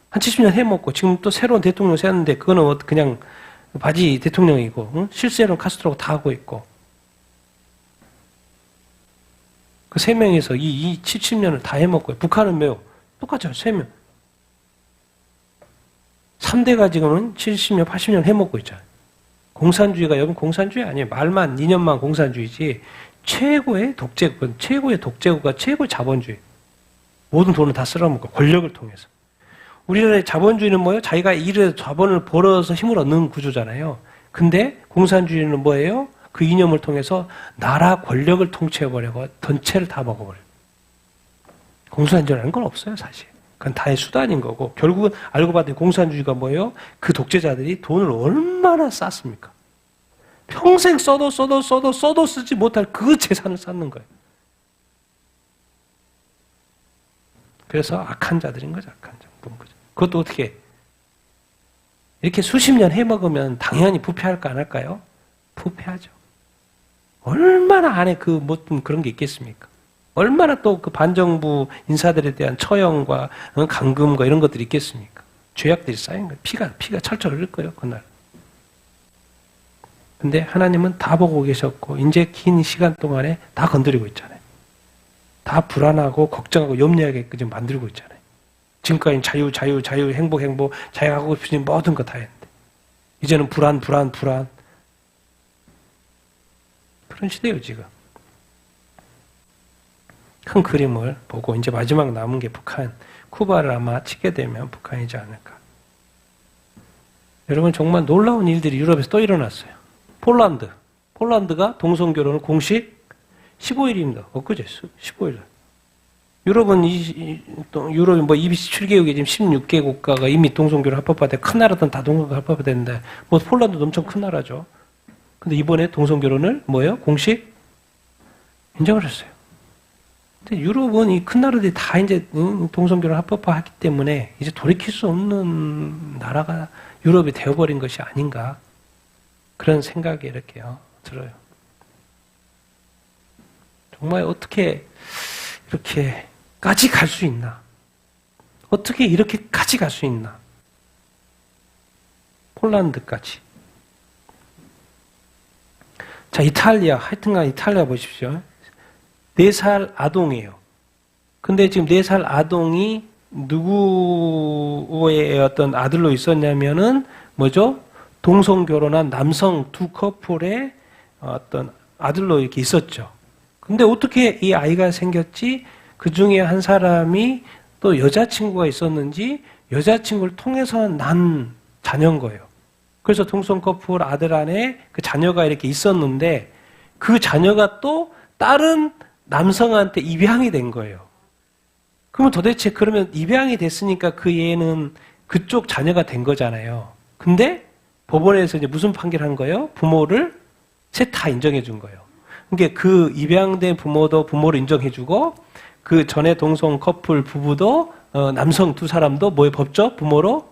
한 70년 해먹고 지금 또 새로운 대통령 세웠는데 그거는 그냥 바지 대통령이고 응? 실세로는 카스트로가 다 하고 있고 그 세 명에서 이 70년을 다 해먹고요. 북한은 매우 똑같죠. 3명. 3대가 지금은 70년, 80년 해먹고 있잖아요. 공산주의가 여러분 공산주의 아니에요. 말만 2년만 공산주의지 최고의 독재국, 최고의 독재국가, 최고의 자본주의. 모든 돈을 다 쓸어먹고 권력을 통해서. 우리나라의 자본주의는 뭐예요? 자기가 일을 자본을 벌어서 힘을 얻는 구조잖아요. 근데 공산주의는 뭐예요? 그 이념을 통해서 나라 권력을 통치해버리고 전체를 다 먹어버려요. 공산주의라는 건 없어요, 사실. 그건 다의 수단인 거고 결국은 알고 봤더니 공산주의가 뭐예요? 그 독재자들이 돈을 얼마나 쌌습니까? 평생 써도 쓰지 못할 그 재산을 쌓는 거예요. 그래서 악한 자들인 거죠, 악한 자. 그것도 어떻게 이렇게 수십 년 해먹으면 당연히 부패할까 안 할까요? 부패하죠. 얼마나 안에 그 무슨 그런 게 있겠습니까? 얼마나 또 그 반정부 인사들에 대한 처형과 감금과 이런 것들이 있겠습니까? 죄악들이 쌓인 거예요. 피가 철철 흐를 거예요, 그날. 근데 하나님은 다 보고 계셨고 이제 긴 시간 동안에 다 건드리고 있잖아요. 다 불안하고 걱정하고 염려하게 지금 만들고 있잖아요. 지금까지는 자유, 행복, 자기가 하고 싶은 모든 거 다 했는데 이제는 불안. 그런 시대예요, 지금. 큰 그림을 보고 이제 마지막 남은 게 북한, 쿠바를 아마 치게 되면 북한이지 않을까. 여러분 정말 놀라운 일들이 유럽에서 또 일어났어요. 폴란드가 동성결혼을 공식 15일입니다. 엊그제 15일. 유럽은 유럽이 뭐 27개국에 지금 16개국가가 이미 동성교를 합법화돼 큰 나라들은 다 동성교를 합법화됐는데 뭐 폴란드도 엄청 큰 나라죠. 근데 이번에 동성결혼을 뭐예요? 공식 인정을 했어요. 근데 유럽은 이 큰 나라들이 다 이제 동성결혼 합법화했기 때문에 이제 돌이킬 수 없는 나라가 유럽이 되어버린 것이 아닌가 그런 생각이 이렇게요 들어요. 정말 어떻게 이렇게까지 갈 수 있나? 어떻게 이렇게까지 갈 수 있나? 폴란드까지. 자, 이탈리아. 하여튼간 이탈리아 보십시오. 4살 아동이에요. 근데 지금 4살 아동이 누구의 어떤 아들로 있었냐면은 뭐죠? 동성결혼한 남성 두 커플의 어떤 아들로 이렇게 있었죠. 근데 어떻게 이 아이가 생겼지? 그 중에 한 사람이 또 여자친구가 있었는지 여자친구를 통해서 난 자녀인 거예요. 그래서 동성 커플 아들 안에 그 자녀가 이렇게 있었는데 그 자녀가 또 다른 남성한테 입양이 된 거예요. 그러면 도대체 그러면 입양이 됐으니까 그 얘는 그쪽 자녀가 된 거잖아요. 근데 법원에서 이제 무슨 판결한 거예요? 부모를 셋 다 인정해 준 거예요. 그러니까 그 입양된 부모도 부모를 인정해주고 그 전에 동성 커플 부부도 남성 두 사람도 뭐의 법적 부모로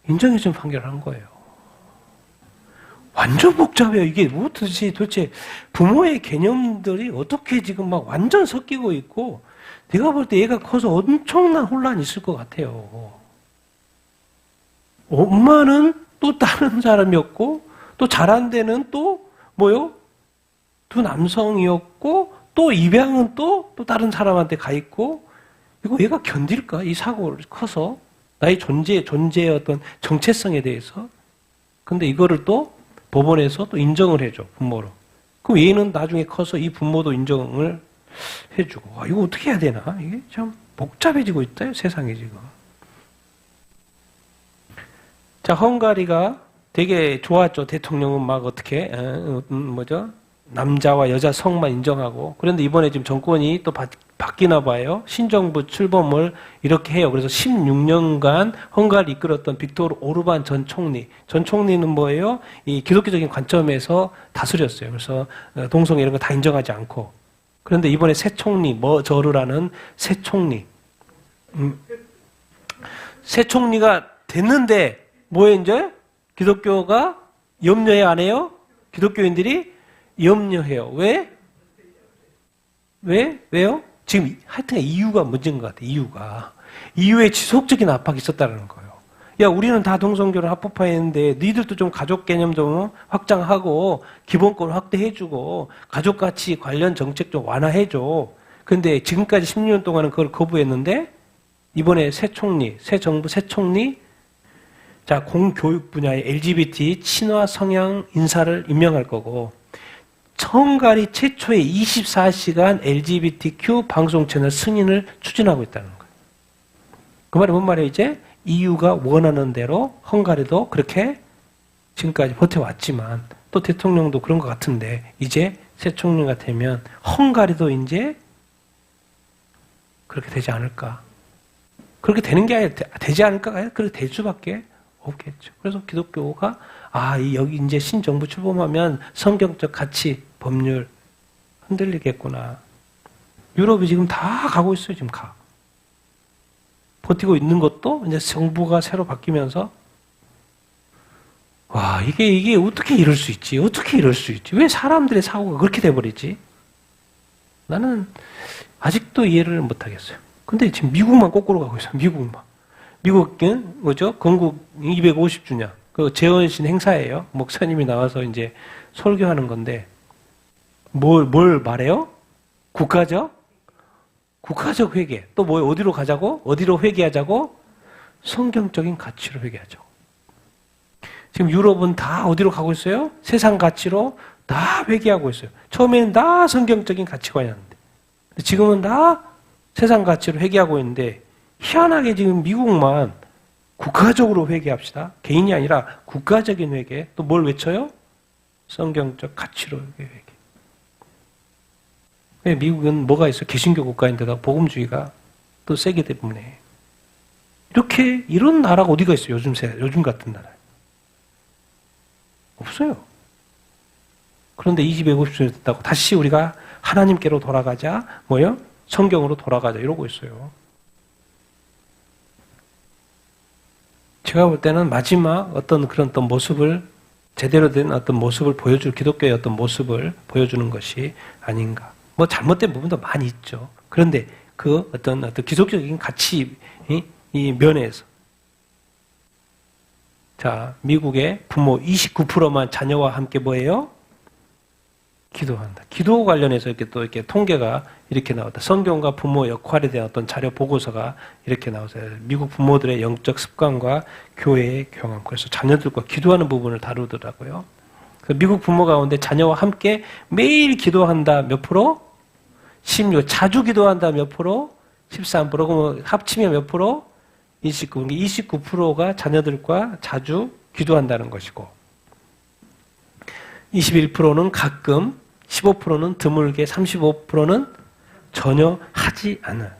인정해준 판결을 한 거예요. 완전 복잡해요. 이게 도대체 부모의 개념들이 어떻게 지금 막 완전 섞이고 있고 내가 볼 때 얘가 커서 엄청난 혼란이 있을 것 같아요. 엄마는 또 다른 사람이었고 또 자란 데는 또 뭐요? 두 남성이었고 또 입양은 또 다른 사람한테 가 있고 이거 얘가 견딜까? 이 사고를 커서 나의 존재의 어떤 정체성에 대해서. 근데 이거를 또 법원에서 또 인정을 해줘 부모로. 그럼 얘는 나중에 커서 이 부모도 인정을 해주고. 와, 이거 어떻게 해야 되나? 이게 참 복잡해지고 있다, 세상이 지금. 자, 헝가리가 되게 좋았죠. 대통령은 막 어떻게, 남자와 여자 성만 인정하고. 그런데 이번에 지금 정권이 또 바뀌나 봐요. 신정부 출범을 이렇게 해요. 그래서 16년간 헝가리 이끌었던 빅토르 오르반 전 총리. 전 총리는 뭐예요? 이 기독교적인 관점에서 다스렸어요. 그래서 동성 이런 거 다 인정하지 않고. 그런데 이번에 새 총리, 저르라는 새 총리. 새 총리가 됐는데, 뭐에 이제? 기독교가 염려해 안 해요? 기독교인들이 염려해요. 왜? 왜요? 지금 하여튼 이유가 문제인 것 같아요. 이유에 지속적인 압박이 있었다는 거예요. 야, 우리는 다 동성교를 합법화했는데 너희들도 좀 가족 개념 좀 확장하고 기본권을 확대해주고 가족가치 관련 정책 좀 완화해줘. 근데 지금까지 16년 동안은 그걸 거부했는데 이번에 새 정부 새 총리 자, 공교육 분야의 LGBT 친화 성향 인사를 임명할 거고 헝가리 최초의 24시간 LGBTQ 방송 채널 승인을 추진하고 있다는 거예요. 그 말이 뭔 말이에요? 이제 EU가 원하는 대로 헝가리도 그렇게 지금까지 버텨왔지만 또 대통령도 그런 것 같은데 이제 새 총리가 되면 헝가리도 이제 그렇게 되지 않을까? 그렇게 되는 게 아니라 되지 않을까? 그렇게 될 수밖에 없겠죠. 그래서 기독교가 여기 이제 신정부 출범하면 성경적 가치, 법률 흔들리겠구나. 유럽이 지금 다 가고 있어요. 지금 버티고 있는 것도 이제 정부가 새로 바뀌면서 와, 이게 어떻게 이럴 수 있지? 어떻게 이럴 수 있지? 왜 사람들의 사고가 그렇게 돼버리지? 나는 아직도 이해를 못 하겠어요. 근데 지금 미국만 거꾸로 가고 있어요. 미국은 뭐죠? 건국 250주년 그 재헌신 행사예요. 목사님이 나와서 이제 설교하는 건데 뭘 말해요? 국가적 회개. 또 뭐 어디로 가자고? 어디로 회개하자고? 성경적인 가치로 회개하자고. 지금 유럽은 다 어디로 가고 있어요? 세상 가치로 다 회개하고 있어요. 처음에는 다 성경적인 가치관이었는데 지금은 다 세상 가치로 회개하고 있는데 희한하게 지금 미국만 국가적으로 회개합시다. 개인이 아니라 국가적인 회개. 또 뭘 외쳐요? 성경적 가치로 회개. 왜 미국은 뭐가 있어요? 개신교 국가인데다 복음주의가 또 세기 때문에. 이런 나라가 어디가 있어요? 요즘 같은 나라에. 없어요. 그런데 250주년 됐다고 다시 우리가 하나님께로 돌아가자. 뭐요? 성경으로 돌아가자. 이러고 있어요. 제가 볼 때는 마지막 어떤 그런 어떤 모습을 제대로 된 어떤 모습을 기독교의 어떤 모습을 보여주는 것이 아닌가. 뭐 잘못된 부분도 많이 있죠. 그런데 그 어떤 기독적인 가치 이 면에서 자, 미국의 부모 29%만 자녀와 함께 뭐예요? 기도한다. 기도 관련해서 이렇게 통계가 이렇게 나왔다. 성경과 부모 역할에 대한 어떤 자료 보고서가 이렇게 나와서요. 미국 부모들의 영적 습관과 교회의 경험. 그래서 자녀들과 기도하는 부분을 다루더라고요. 미국 부모 가운데 자녀와 함께 매일 기도한다 몇 프로? 16. 자주 기도한다 몇 프로? 13%. 그럼 합치면 몇 프로? 29. 29%가 자녀들과 자주 기도한다는 것이고 21%는 가끔 15%는 드물게 35%는 전혀 하지 않아요.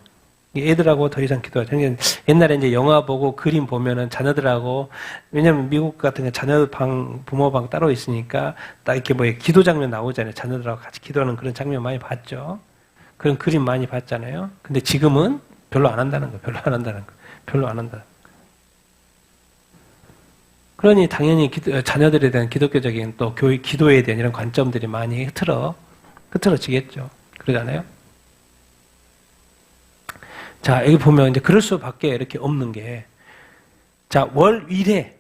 애들하고 더 이상 기도하지 않아요. 옛날에 이제 영화 보고 그림 보면은 자녀들하고 왜냐면 미국 같은 경우 부모 방 따로 있으니까 딱 이렇게 기도 장면 나오잖아요. 자녀들하고 같이 기도하는 그런 장면 많이 봤죠. 그런 그림 많이 봤잖아요. 근데 지금은 별로 안 한다는 거예요. 별로 안 한다. 그러니 당연히 자녀들에 대한 기독교적인 또 기도에 대한 이런 관점들이 많이 흐트러지겠죠. 그러잖아요. 자, 여기 보면 이제 그럴 수밖에 이렇게 없는 게, 자, 월 1회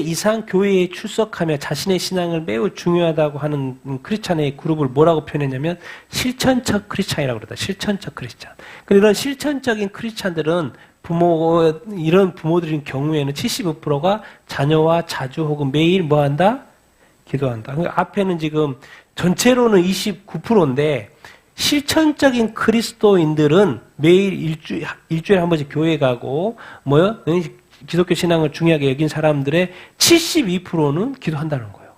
이상 교회에 출석하며 자신의 신앙을 매우 중요하다고 하는 크리스찬의 그룹을 뭐라고 표현했냐면 실천적 크리스찬이라고 그러다. 실천적 크리스찬. 근데 이런 실천적인 크리스찬들은 이런 부모들인 경우에는 75%가 자녀와 자주 혹은 매일 뭐 한다? 기도한다. 그러니까 앞에는 지금 전체로는 29%인데 실천적인 그리스도인들은 매일 일주일에 한 번씩 교회 가고 기독교 신앙을 중요하게 여긴 사람들의 72%는 기도한다는 거예요.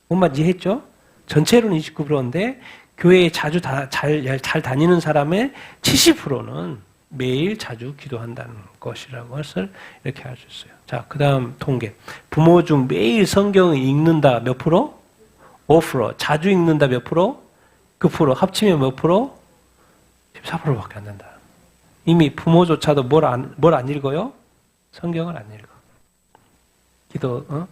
뭔 말인지 이해했죠? 전체로는 29%인데 교회에 자주 잘 다니는 사람의 70%는 매일 자주 기도한다는 것이라는 것을 이렇게 알 수 있어요. 자, 그 다음 통계. 부모 중 매일 성경을 읽는다 몇 프로? 5%. 자주 읽는다 몇 프로? 그 프로. 합치면 몇 프로? 14%밖에 안 된다. 이미 부모조차도 뭘 안 읽어요? 성경을 안 읽어.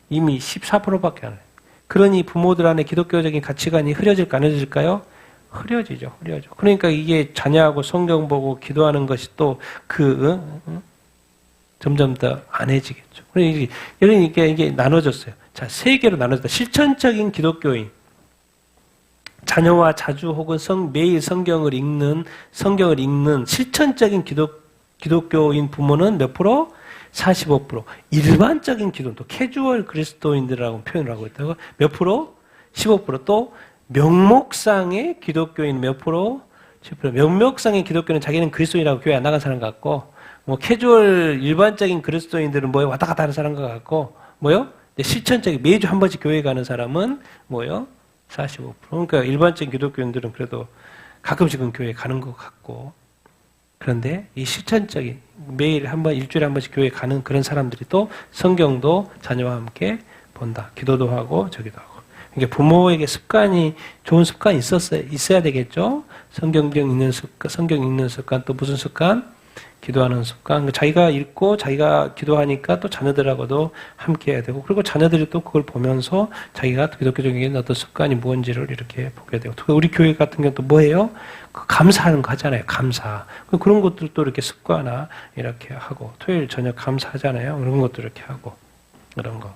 이미 14%밖에 안 해요. 그러니 부모들 안에 기독교적인 가치관이 흐려질까 안 흐려질까요? 흐려지죠. 그러니까 이게 자녀하고 성경 보고 기도하는 것이 또 점점 더 안해지겠죠. 그러니까 이게 나눠졌어요. 자, 세 개로 나눠졌다. 실천적인 기독교인. 자녀와 자주 혹은 매일 성경을 읽는 실천적인 기독교인 부모는 몇 프로? 45%. 일반적인 기도, 또 캐주얼 그리스도인들이라고 표현을 하고 있다고. 몇 프로? 15%. 또 명목상의 기독교인 몇 프로? 10%. 명목상의 기독교는 자기는 그리스도인이라고 교회 안 나간 사람 같고, 캐주얼 일반적인 그리스도인들은 왔다 갔다 하는 사람 같고, 실천적인 매주 한 번씩 교회 가는 사람은 45%. 그러니까 일반적인 기독교인들은 그래도 가끔씩은 교회 가는 것 같고, 그런데 이 실천적인 매일 한 번, 일주일에 한 번씩 교회 가는 그런 사람들이 또 성경도 자녀와 함께 본다. 기도도 하고 저기도 하고. 그러니까 부모에게 좋은 습관이 있어야 되겠죠. 성경 읽는 습관, 또 무슨 습관? 기도하는 습관. 자기가 읽고 자기가 기도하니까 또 자녀들하고도 함께 해야 되고, 그리고 자녀들이 또 그걸 보면서 자기가 기독교적인 어떤 습관이 뭔지를 이렇게 보게 되고, 우리 교회 같은 경우는 또 뭐예요? 감사하는 거 하잖아요. 감사. 그런 것들도 이렇게 습관화 이렇게 하고, 토요일 저녁 감사하잖아요. 그런 것도 이렇게 하고, 그런 거.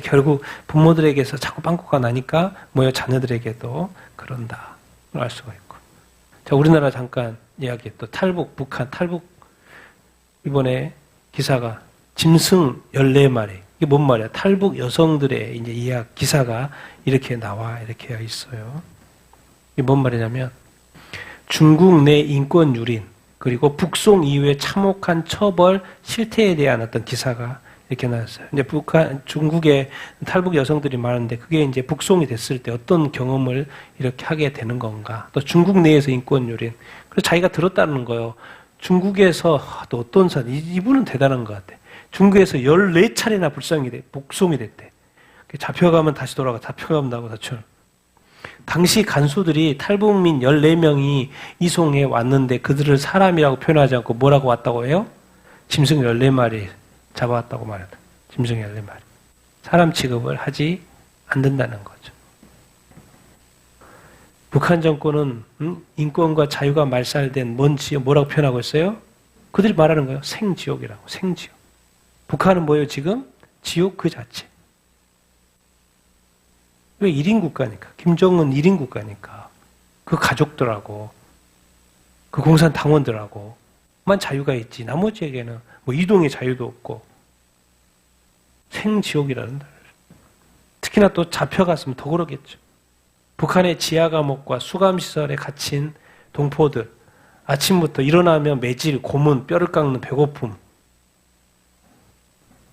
결국 부모들에게서 자꾸 빵꾸가 나니까 자녀들에게도 그런다. 알 수가 있고. 자, 우리나라 잠깐 이야기 또 북한 탈북 이번에 기사가 짐승 14마리. 이게 뭔 말이야? 탈북 여성들의 이제 기사가 이렇게 이렇게 있어요. 이게 뭔 말이냐면 중국 내 인권 유린 그리고 북송 이후에 참혹한 처벌 실태에 대한 어떤 기사가 이렇게 나왔어요. 이제 중국에 탈북 여성들이 많은데 그게 이제 북송이 됐을 때 어떤 경험을 이렇게 하게 되는 건가. 또 중국 내에서 인권 유린. 그래서 자기가 들었다는 거예요. 중국에서 또 어떤 사람, 이분은 대단한 것 같아. 중국에서 14차례나 북송이 됐대. 잡혀가면 다시 돌아가, 잡혀가면 나오고 다쳐. 당시 간수들이 탈북민 14명이 이송해 왔는데 그들을 사람이라고 표현하지 않고 뭐라고 왔다고 해요? 짐승 14마리 잡아왔다고 말한다. 짐승 14마리. 사람 취급을 하지 않는다는 거죠. 북한 정권은 인권과 자유가 말살된 뭐라고 표현하고 있어요? 그들이 말하는 거예요. 생지옥이라고. 생지옥. 북한은 뭐예요 지금? 지옥 그 자체. 왜 1인 국가니까. 김정은 1인 국가니까. 그 가족들하고 그 공산 당원들하고만 자유가 있지. 나머지에게는 이동의 자유도 없고 생지옥이라는 말. 특히나 또 잡혀갔으면 더 그러겠죠. 북한의 지하 감옥과 수감시설에 갇힌 동포들. 아침부터 일어나면 매질, 고문, 뼈를 깎는 배고픔.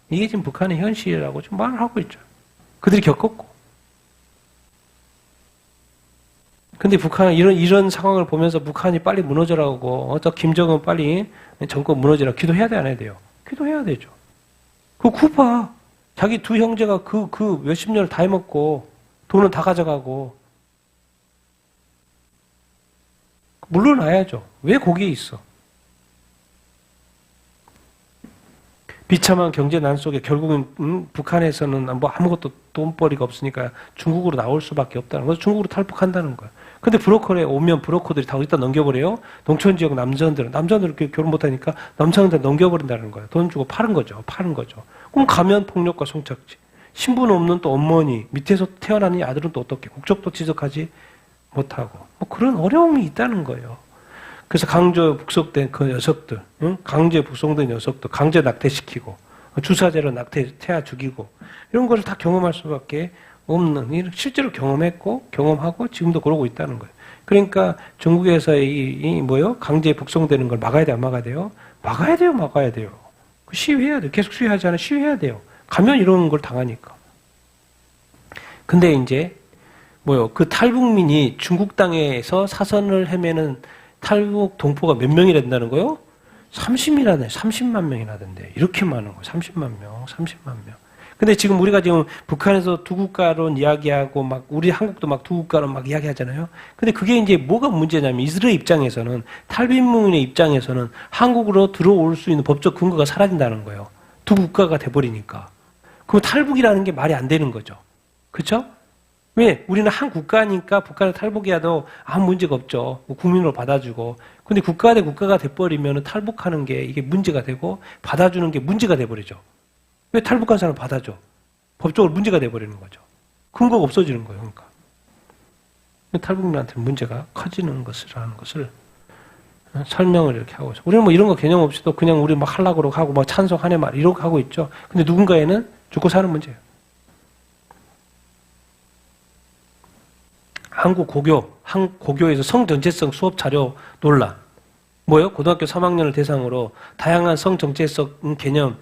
이게 지금 북한의 현실이라고 좀 말을 하고 있죠. 그들이 겪었고. 근데 북한은 이런 상황을 보면서 북한이 빨리 무너져라고, 김정은 빨리 정권 무너지라고 기도해야 돼, 안 해야 돼요? 기도해야 되죠. 구파. 자기 두 형제가 그 몇십 년을 다 해먹고, 돈은 다 가져가고, 물러나야죠. 왜 거기에 있어? 비참한 경제 난 속에 결국은 북한에서는 아무것도 돈벌이가 없으니까 중국으로 나올 수밖에 없다는 거죠. 중국으로 탈북한다는 거야. 근데 브로커에 오면 브로커들이 다 일단 넘겨버려요. 농촌 지역 남자들은 결혼 못하니까 남자한테 넘겨버린다는 거야. 돈 주고 파는 거죠. 그럼 가면 폭력과 성착취. 신분 없는 또 어머니, 밑에서 태어난 이 아들은 또 어떻게 국적도 지적하지 못하고 그런 어려움이 있다는 거예요. 그래서 강제 북송된 그 녀석들, 강제 북송된 녀석들, 강제 낙태시키고 주사제로 태아 죽이고 이런 것을 다 경험할 수밖에 없는, 실제로 경험했고, 경험하고 지금도 그러고 있다는 거예요. 그러니까 중국에서 강제 북송되는 걸 막아야 돼, 안 막아야 돼요? 막아야 돼요, 막아야 돼요. 시위해야 돼요. 계속 시위하지 않아요? 시위해야 돼요. 가면 이런 걸 당하니까. 근데 이제, 그 탈북민이 중국 땅에서 사선을 헤매는 탈북 동포가 몇 명이나 된다는 거요? 30만 명이나 된대. 이렇게 많은 거예요. 30만 명. 근데 지금 우리가 지금 북한에서 두 국가론 이야기하고 우리 한국도 두 국가론 이야기하잖아요. 근데 그게 이제 뭐가 문제냐면 이스라엘 입장에서는 탈북민의 입장에서는 한국으로 들어올 수 있는 법적 근거가 사라진다는 거예요. 두 국가가 돼버리니까. 그럼 탈북이라는 게 말이 안 되는 거죠. 그렇죠? 왜? 우리는 한 국가니까 북한을 탈북해도 아무 문제가 없죠. 국민으로 받아주고. 근데 국가 대 국가가 돼버리면 탈북하는 게 이게 문제가 되고 받아주는 게 문제가 돼버리죠. 왜 탈북한 사람을 받아줘? 법적으로 문제가 돼버리는 거죠. 근거가 없어지는 거예요. 그러니까. 탈북민한테는 문제가 커지는 것이라는 것을 설명을 이렇게 하고 있어요. 우리는 이런 거 개념 없이도 그냥 우리 하려고 하고 찬성하네 이러고 하고 있죠. 근데 누군가에는 죽고 사는 문제예요. 한국 고교에서 성정체성 수업 자료 논란. 고등학교 3학년을 대상으로 다양한 성정체성 개념,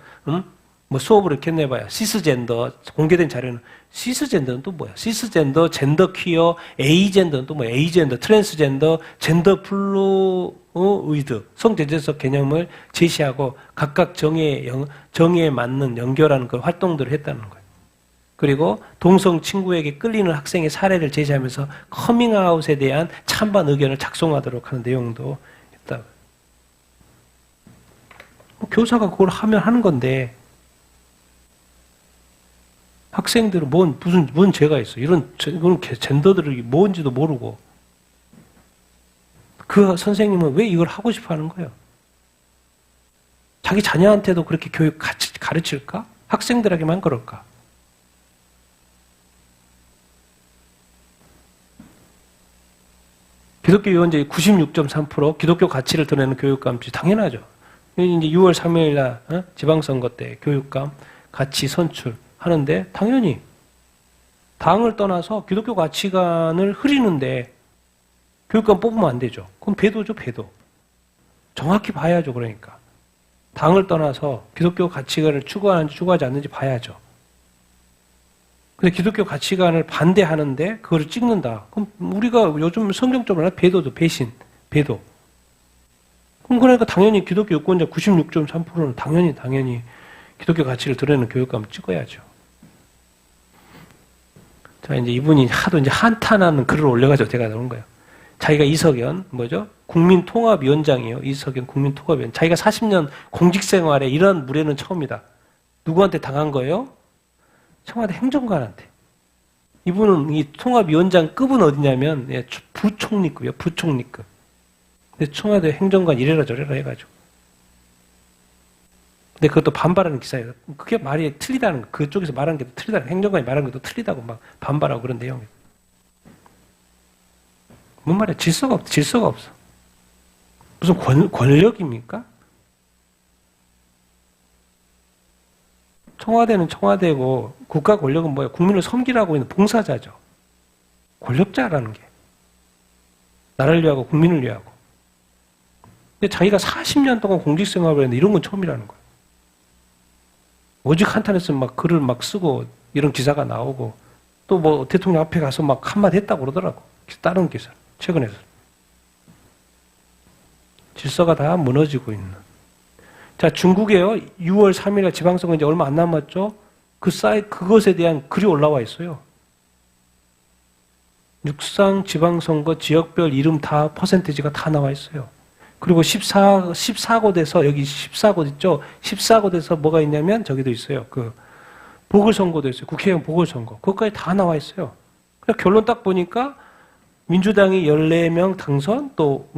수업을 이렇게 내봐요. 시스젠더, 공개된 자료는, 시스젠더는 또 뭐야? 시스젠더, 젠더 퀴어, 에이젠더는 또 뭐야? 에이젠더, 트랜스젠더, 젠더 플루이드, 성정체성 개념을 제시하고 각각 정의에 맞는 연결하는 그런 활동들을 했다는 거예요. 그리고 동성 친구에게 끌리는 학생의 사례를 제시하면서 커밍아웃에 대한 찬반 의견을 작성하도록 하는 내용도 있다. 교사가 그걸 하는 건데 학생들은 무슨 죄가 있어? 이런 젠더들이 뭔지도 모르고 그 선생님은 왜 이걸 하고 싶어 하는 거예요? 자기 자녀한테도 그렇게 교육 같이 가르칠까? 학생들에게만 그럴까? 기독교 유언제 96.3% 기독교 가치를 드러내는 교육감 당연하죠. 이제 6월 3일 날 지방선거 때 교육감 가치 선출 하는데 당연히 당을 떠나서 기독교 가치관을 흐리는데 교육감 뽑으면 안 되죠. 그럼 배도죠, 배도. 정확히 봐야죠, 그러니까. 당을 떠나서 기독교 가치관을 추구하는지 추구하지 않는지 봐야죠. 근데 기독교 가치관을 반대하는데 그거를 찍는다. 그럼 우리가 요즘 성경적으로 배도죠. 배신, 배도. 그럼 그러니까 당연히 기독교 유권자 96.3%는 당연히 기독교 가치를 드러내는 교육감을 찍어야죠. 자, 이제 이분이 하도 한탄하는 글을 올려가지고 제가 나온 거예요. 자기가 이석연, 국민통합위원장이에요. 이석연 국민통합위원장. 자기가 40년 공직생활에 이런 무례는 처음이다. 누구한테 당한 거예요? 청와대 행정관한테. 이분은 이 통합위원장급은 어디냐면 부총리급이에요. 부총리급. 근데 청와대 행정관 이래라 저래라 해가지고. 근데 그것도 반발하는 기사예요. 그게 말이 틀리다는 거. 그쪽에서 말하는 게 틀리다는 거. 행정관이 말하는 것도 틀리다고 반발하고 그런 내용이에요. 뭔 말이야? 질서가 없어. 무슨 권력입니까? 청와대는 청와대고 국가 권력은 뭐예요? 국민을 섬기라고 있는 봉사자죠. 권력자라는 게. 나라를 위하고 국민을 위하고. 근데 자기가 40년 동안 공직생활을 했는데 이런 건 처음이라는 거예요. 오직 한탄해서 글을 쓰고 이런 기사가 나오고 또 대통령 앞에 가서 한마디 했다고 그러더라고. 다른 기사. 최근에서. 질서가 다 무너지고 있는. 자, 중국에요. 6월 3일에 지방선거 이제 얼마 안 남았죠? 그것에 대한 글이 올라와 있어요. 육상 지방선거 지역별 이름 다 퍼센티지가 다 나와 있어요. 그리고 14곳에서 여기 14곳 있죠? 14곳에서 뭐가 있냐면 저기도 있어요. 보궐선거도 있어요. 국회의원 보궐선거. 그것까지 다 나와 있어요. 결론 딱 보니까 민주당이 14명 당선, 또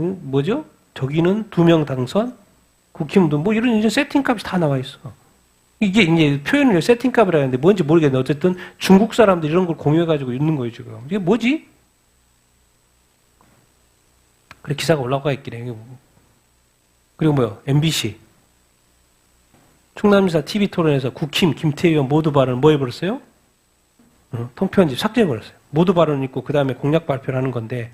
저기는 2명 당선, 국힘도 이런 이제 세팅값이 다 나와 있어. 이게 이제 표현을 세팅값이라 하는데 뭔지 모르겠는데 어쨌든 중국 사람들이 이런 걸 공유해가지고 있는 거예요, 지금. 이게 뭐지? 그래, 기사가 올라가 있길래. 그리고 MBC. 충남지사 TV 토론에서 국힘, 김태희 의원 모두 발언 뭐 해버렸어요? 통편집 삭제해버렸어요. 모두 발언 있고 그 다음에 공약 발표를 하는 건데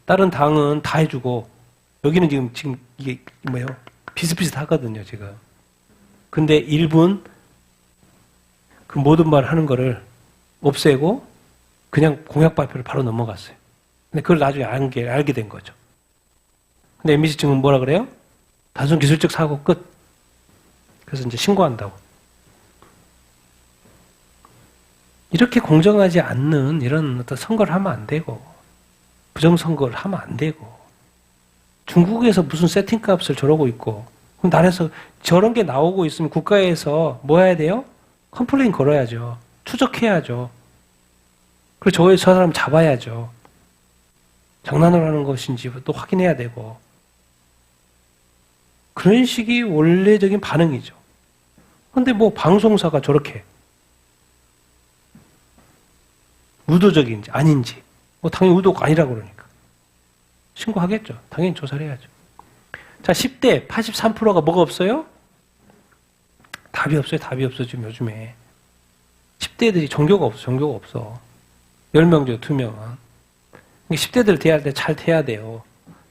다른 당은 다 해주고 여기는 지금 이게 뭐예요? 비슷비슷하거든요, 지금. 근데 일본 그 모든 말 하는 거를 없애고 그냥 공약 발표를 바로 넘어갔어요. 근데 그걸 나중에 알게 된 거죠. 근데 MBC 측은 뭐라 그래요? 단순 기술적 사고 끝. 그래서 이제 신고한다고. 이렇게 공정하지 않는 이런 어떤 선거를 하면 안 되고, 부정선거를 하면 안 되고, 중국에서 무슨 세팅값을 저러고 있고, 그럼 나라에서 저런 게 나오고 있으면 국가에서 뭐 해야 돼요? 컴플레인 걸어야죠. 추적해야죠. 그리고 저 사람 잡아야죠. 장난을 하는 것인지 또 확인해야 되고. 그런 식이 원래적인 반응이죠. 근데 뭐 방송사가 저렇게 의도적인지 아닌지 뭐 당연히 의도가 아니라고 그러니까 신고하겠죠. 당연히 조사를 해야죠. 자, 10대 83%가 뭐가 없어요? 답이 없어요. 답이 없어 지금 요즘에. 10대들이 종교가 없어. 10명 중에 2명은. 10대들 대할 때 잘 대해야 돼요.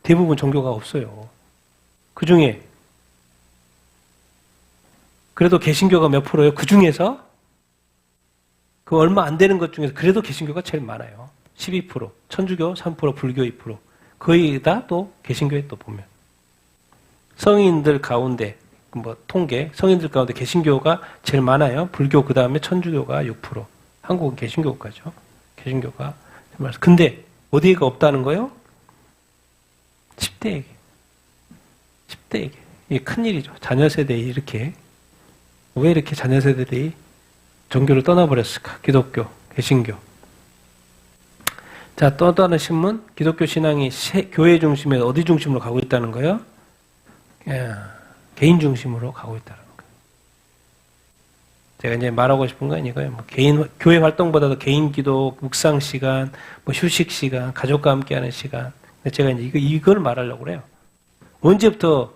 대부분 종교가 없어요. 그 중에 그래도 개신교가 몇 프로예요? 그 중에서 그 얼마 안 되는 것 중에서 그래도 개신교가 제일 많아요. 12%, 천주교 3%, 불교 2%. 거의 다 또 개신교에 또 보면. 성인들 가운데 뭐 통계, 성인들 가운데 개신교가 제일 많아요. 불교 그 다음에 천주교가 6%. 한국은 개신교까죠. 개신교가. 근데 어디가 없다는 거예요? 10대에게. 10대에게. 이게 큰일이죠. 자녀 세대에 이렇게. 왜 이렇게 자녀 세대들이 종교를 떠나버렸을까? 기독교, 개신교. 자, 또 다른 신문. 기독교 신앙이 교회 중심에서 어디 중심으로 가고 있다는 거예요? 개인 중심으로 가고 있다는 거예요. 제가 이제 말하고 싶은 건 이거예요. 뭐 교회 활동보다도 개인 기도, 묵상 시간, 뭐 휴식 시간, 가족과 함께하는 시간. 근데 제가 이제 이걸 말하려고 그래요. 언제부터?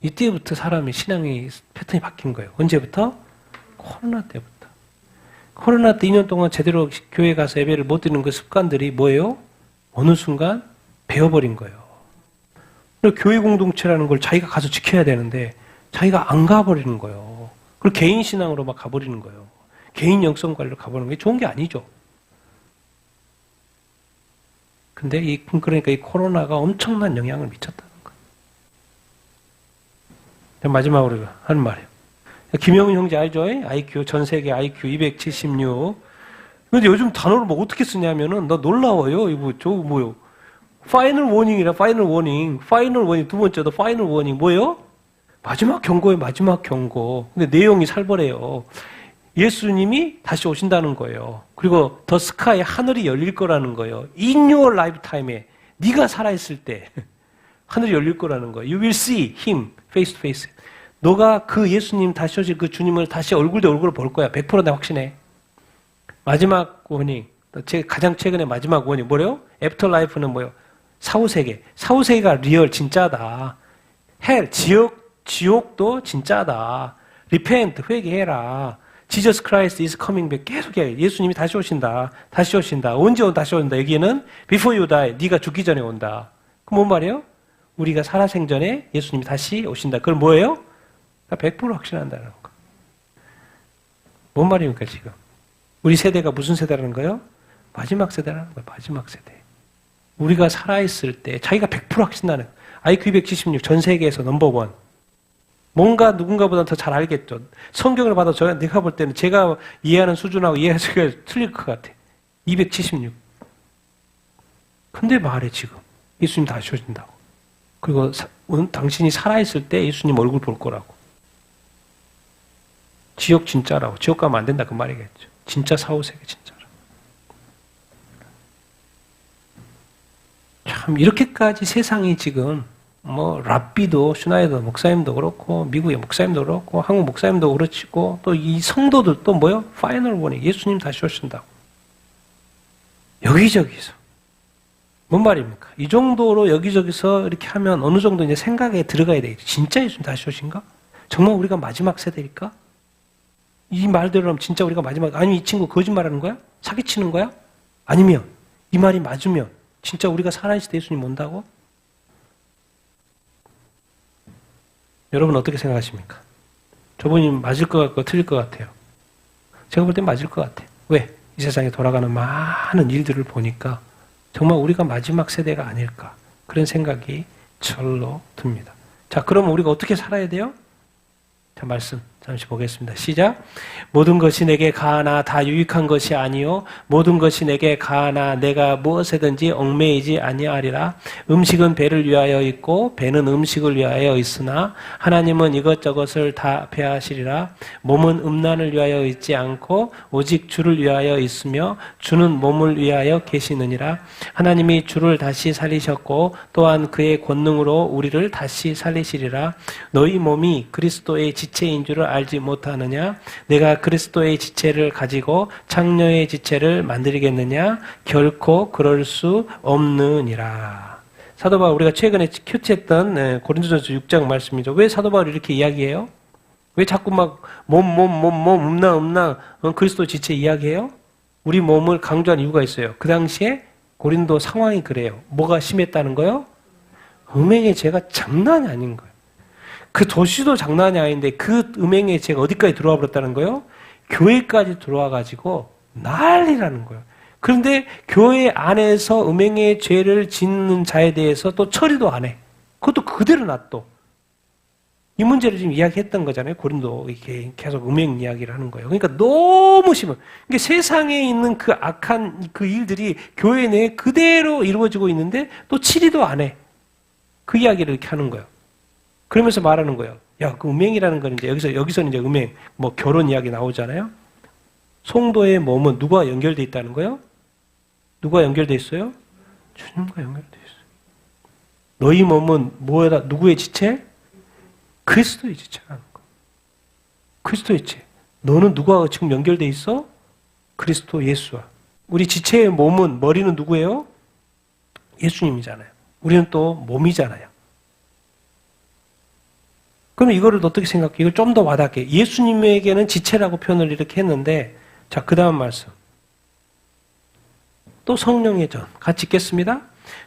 이때부터 사람이 신앙의 패턴이 바뀐 거예요. 언제부터? 코로나 때부터. 코로나 때 2년 동안 제대로 교회 가서 예배를 못 드리는 그 습관들이 뭐예요? 어느 순간 배워버린 거예요. 교회 공동체라는 걸 자기가 가서 지켜야 되는데 자기가 안 가버리는 거예요. 그리고 개인 신앙으로 막 가버리는 거예요. 개인 영성 관리로 가버리는 게 좋은 게 아니죠. 근데 그러니까 이 코로나가 엄청난 영향을 미쳤다는 거예요. 마지막으로 하는 말이에요. 김영훈 형제 알죠? IQ, 전 세계 IQ 276. 근데 요즘 단어를 뭐 어떻게 쓰냐면은, 나 놀라워요. 이거, 뭐요? 파이널 워닝이라, 파이널 워닝. 두 번째도 파이널 워닝. 뭐예요? 마지막 경고예요, 마지막 경고. 근데 내용이 살벌해요. 예수님이 다시 오신다는 거예요. 그리고 더 스카이, 하늘이 열릴 거라는 거예요. In your lifetime에, 네가 살아있을 때, 하늘이 열릴 거라는 거예요. You will see him face to face. 너가 그 예수님 다시 오실 그 주님을 다시 얼굴 대 얼굴로 볼 거야. 100% 내가 확신해. 마지막 원인. 가장 최근에 마지막 원인. 뭐래요? 애프터 라이프는 뭐예요? 사후세계. 사후세계가 리얼, 진짜다. 헬, 지옥도 진짜다. repent, 회개해라. Jesus Christ is coming back. 계속 해. 예수님이 다시 오신다. 다시 오신다. 언제 다시 온다. 여기에는 before you die. 네가 죽기 전에 온다. 그럼 뭔 말이에요? 우리가 살아생전에 예수님이 다시 오신다. 그럼 뭐예요? 100% 확신한다는 거. 뭔 말입니까, 지금? 우리 세대가 무슨 세대라는 거예요? 마지막 세대라는 거예요, 마지막 세대. 우리가 살아있을 때 자기가 100% 확신하는 거예요. IQ 276, 전 세계에서 넘버원. 뭔가 누군가보다 더 잘 알겠죠. 성경을 봐도 내가 볼 때는 제가 이해하는 수준하고 이해하기가 틀릴 것 같아. 276. 근데 말해, 지금. 예수님 다시 오신다고. 그리고 당신이 살아있을 때 예수님 얼굴 볼 거라고. 지옥 진짜라고. 지옥 가면 안 된다 그 말이겠죠. 진짜 사후세계 진짜라고. 참 이렇게까지 세상이 지금 뭐 랍비도 슈나이더 목사님도 그렇고 미국의 목사님도 그렇고 한국 목사님도 그렇고 또 이 성도들도 뭐요? 파이널 워닝. 예수님 다시 오신다고. 여기저기서. 뭔 말입니까? 이 정도로 여기저기서 이렇게 하면 어느 정도 이제 생각에 들어가야 되겠죠. 진짜 예수님 다시 오신가? 정말 우리가 마지막 세대일까? 이 말대로라면 진짜 우리가 마지막, 아니 이 친구 거짓말하는 거야? 사기치는 거야? 아니면 이 말이 맞으면 진짜 우리가 살아있을 때 예수님 온다고? 여러분 어떻게 생각하십니까? 저분이 맞을 것 같고 틀릴 것 같아요. 제가 볼 땐 맞을 것 같아요. 왜? 이 세상에 돌아가는 많은 일들을 보니까 정말 우리가 마지막 세대가 아닐까 그런 생각이 절로 듭니다. 자, 그럼 우리가 어떻게 살아야 돼요? 자, 말씀 잠시 보겠습니다. 시작. 모든 것이 내게 가하나 다 유익한 것이 아니요 모든 것이 내게 가하나 내가 무엇에든지 얽매이지 아니하리라. 음식은 배를 위하여 있고 배는 음식을 위하여 있으나 하나님은 이것저것을 다 배하시리라. 몸은 음란을 위하여 있지 않고 오직 주를 위하여 있으며 주는 몸을 위하여 계시느니라. 하나님이 주를 다시 살리셨고 또한 그의 권능으로 우리를 다시 살리시리라. 너희 몸이 그리스도의 지체인 줄을 알지 못하느냐? 내가 그리스도의 지체를 가지고 창녀의 지체를 만들겠느냐? 결코 그럴 수 없느니라. 사도 바울 우리가 최근에 큐티했던 고린도전서 6장 말씀이죠. 왜 사도 바울이 이렇게 이야기해요? 왜 자꾸 막 음란 그리스도 지체 이야기해요? 우리 몸을 강조한 이유가 있어요. 그 당시에 고린도 상황이 그래요. 뭐가 심했다는 거요? 음행의 죄가 장난이 아닌 거예요. 그 도시도 장난이 아닌데 그 음행의 죄가 어디까지 들어와 버렸다는 거예요? 교회까지 들어와 가지고 난리라는 거예요. 그런데 교회 안에서 음행의 죄를 짓는 자에 대해서 또 처리도 안 해. 그것도 그대로 놔둬. 이 문제를 지금 이야기했던 거잖아요. 고린도 이렇게 계속 음행 이야기를 하는 거예요. 그러니까 너무 심해. 그러니까 세상에 있는 그 악한 그 일들이 교회 내에 그대로 이루어지고 있는데 또 치리도 안 해. 그 이야기를 이렇게 하는 거예요. 그러면서 말하는 거예요. 야, 그 음행이라는 건 이제 여기서는 이제 음행, 뭐 결혼 이야기 나오잖아요. 성도의 몸은 누가 연결돼 있다는 거예요? 누가 연결돼 있어요? 주님과 연결돼 있어요. 너희 몸은 뭐에다 누구의 지체? 그리스도의 지체라는 거. 그리스도의 지체. 너는 누구와 지금 연결돼 있어? 그리스도 예수와. 우리 지체의 몸은 머리는 누구예요? 예수님이잖아요. 우리는 또 몸이잖아요. 그럼 이거를 어떻게 생각해? 이걸 좀 더 와닿게. 예수님에게는 지체라고 표현을 이렇게 했는데, 자, 그 다음 말씀. 또 성령의 전. 같이 읽겠습니다.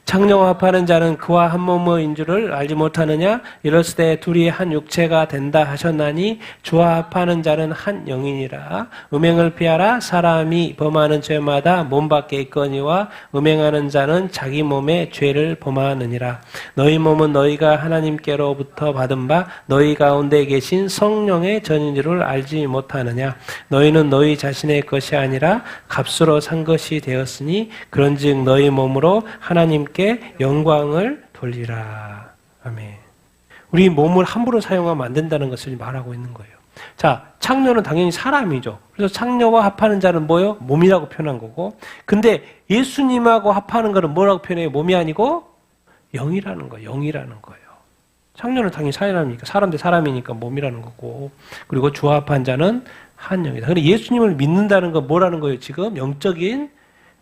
창녀와 합하는 자는 그와 한 몸인 줄을 알지 못하느냐? 이랬을 때 둘이 한 육체가 된다 하셨나니 주와 합하는 자는 한 영이니라. 음행을 피하라. 사람이 범하는 죄마다 몸 밖에 있거니와 음행하는 자는 자기 몸에 죄를 범하느니라. 너희 몸은 너희가 하나님께로부터 받은 바 너희 가운데 계신 성령의 전인 줄을 알지 못하느냐? 너희는 너희 자신의 것이 아니라 값으로 산 것이 되었으니 그런즉 너희 몸으로 하나님께 영광을 돌리라. 아멘. 우리 몸을 함부로 사용하면 안 된다는 것을 말하고 있는 거예요. 자, 창녀는 당연히 사람이죠. 그래서 창녀와 합하는 자는 뭐예요? 몸이라고 표현한 거고. 근데 예수님하고 합하는 거는 뭐라고 표현해요? 몸이 아니고 영이라는 거예요. 영이라는 거예요. 창녀는 당연히 사람이니까, 사람 대 사람이니까 몸이라는 거고. 그리고 주와 합한 자는 한 영이다. 근데 예수님을 믿는다는 건 뭐라는 거예요? 지금 영적인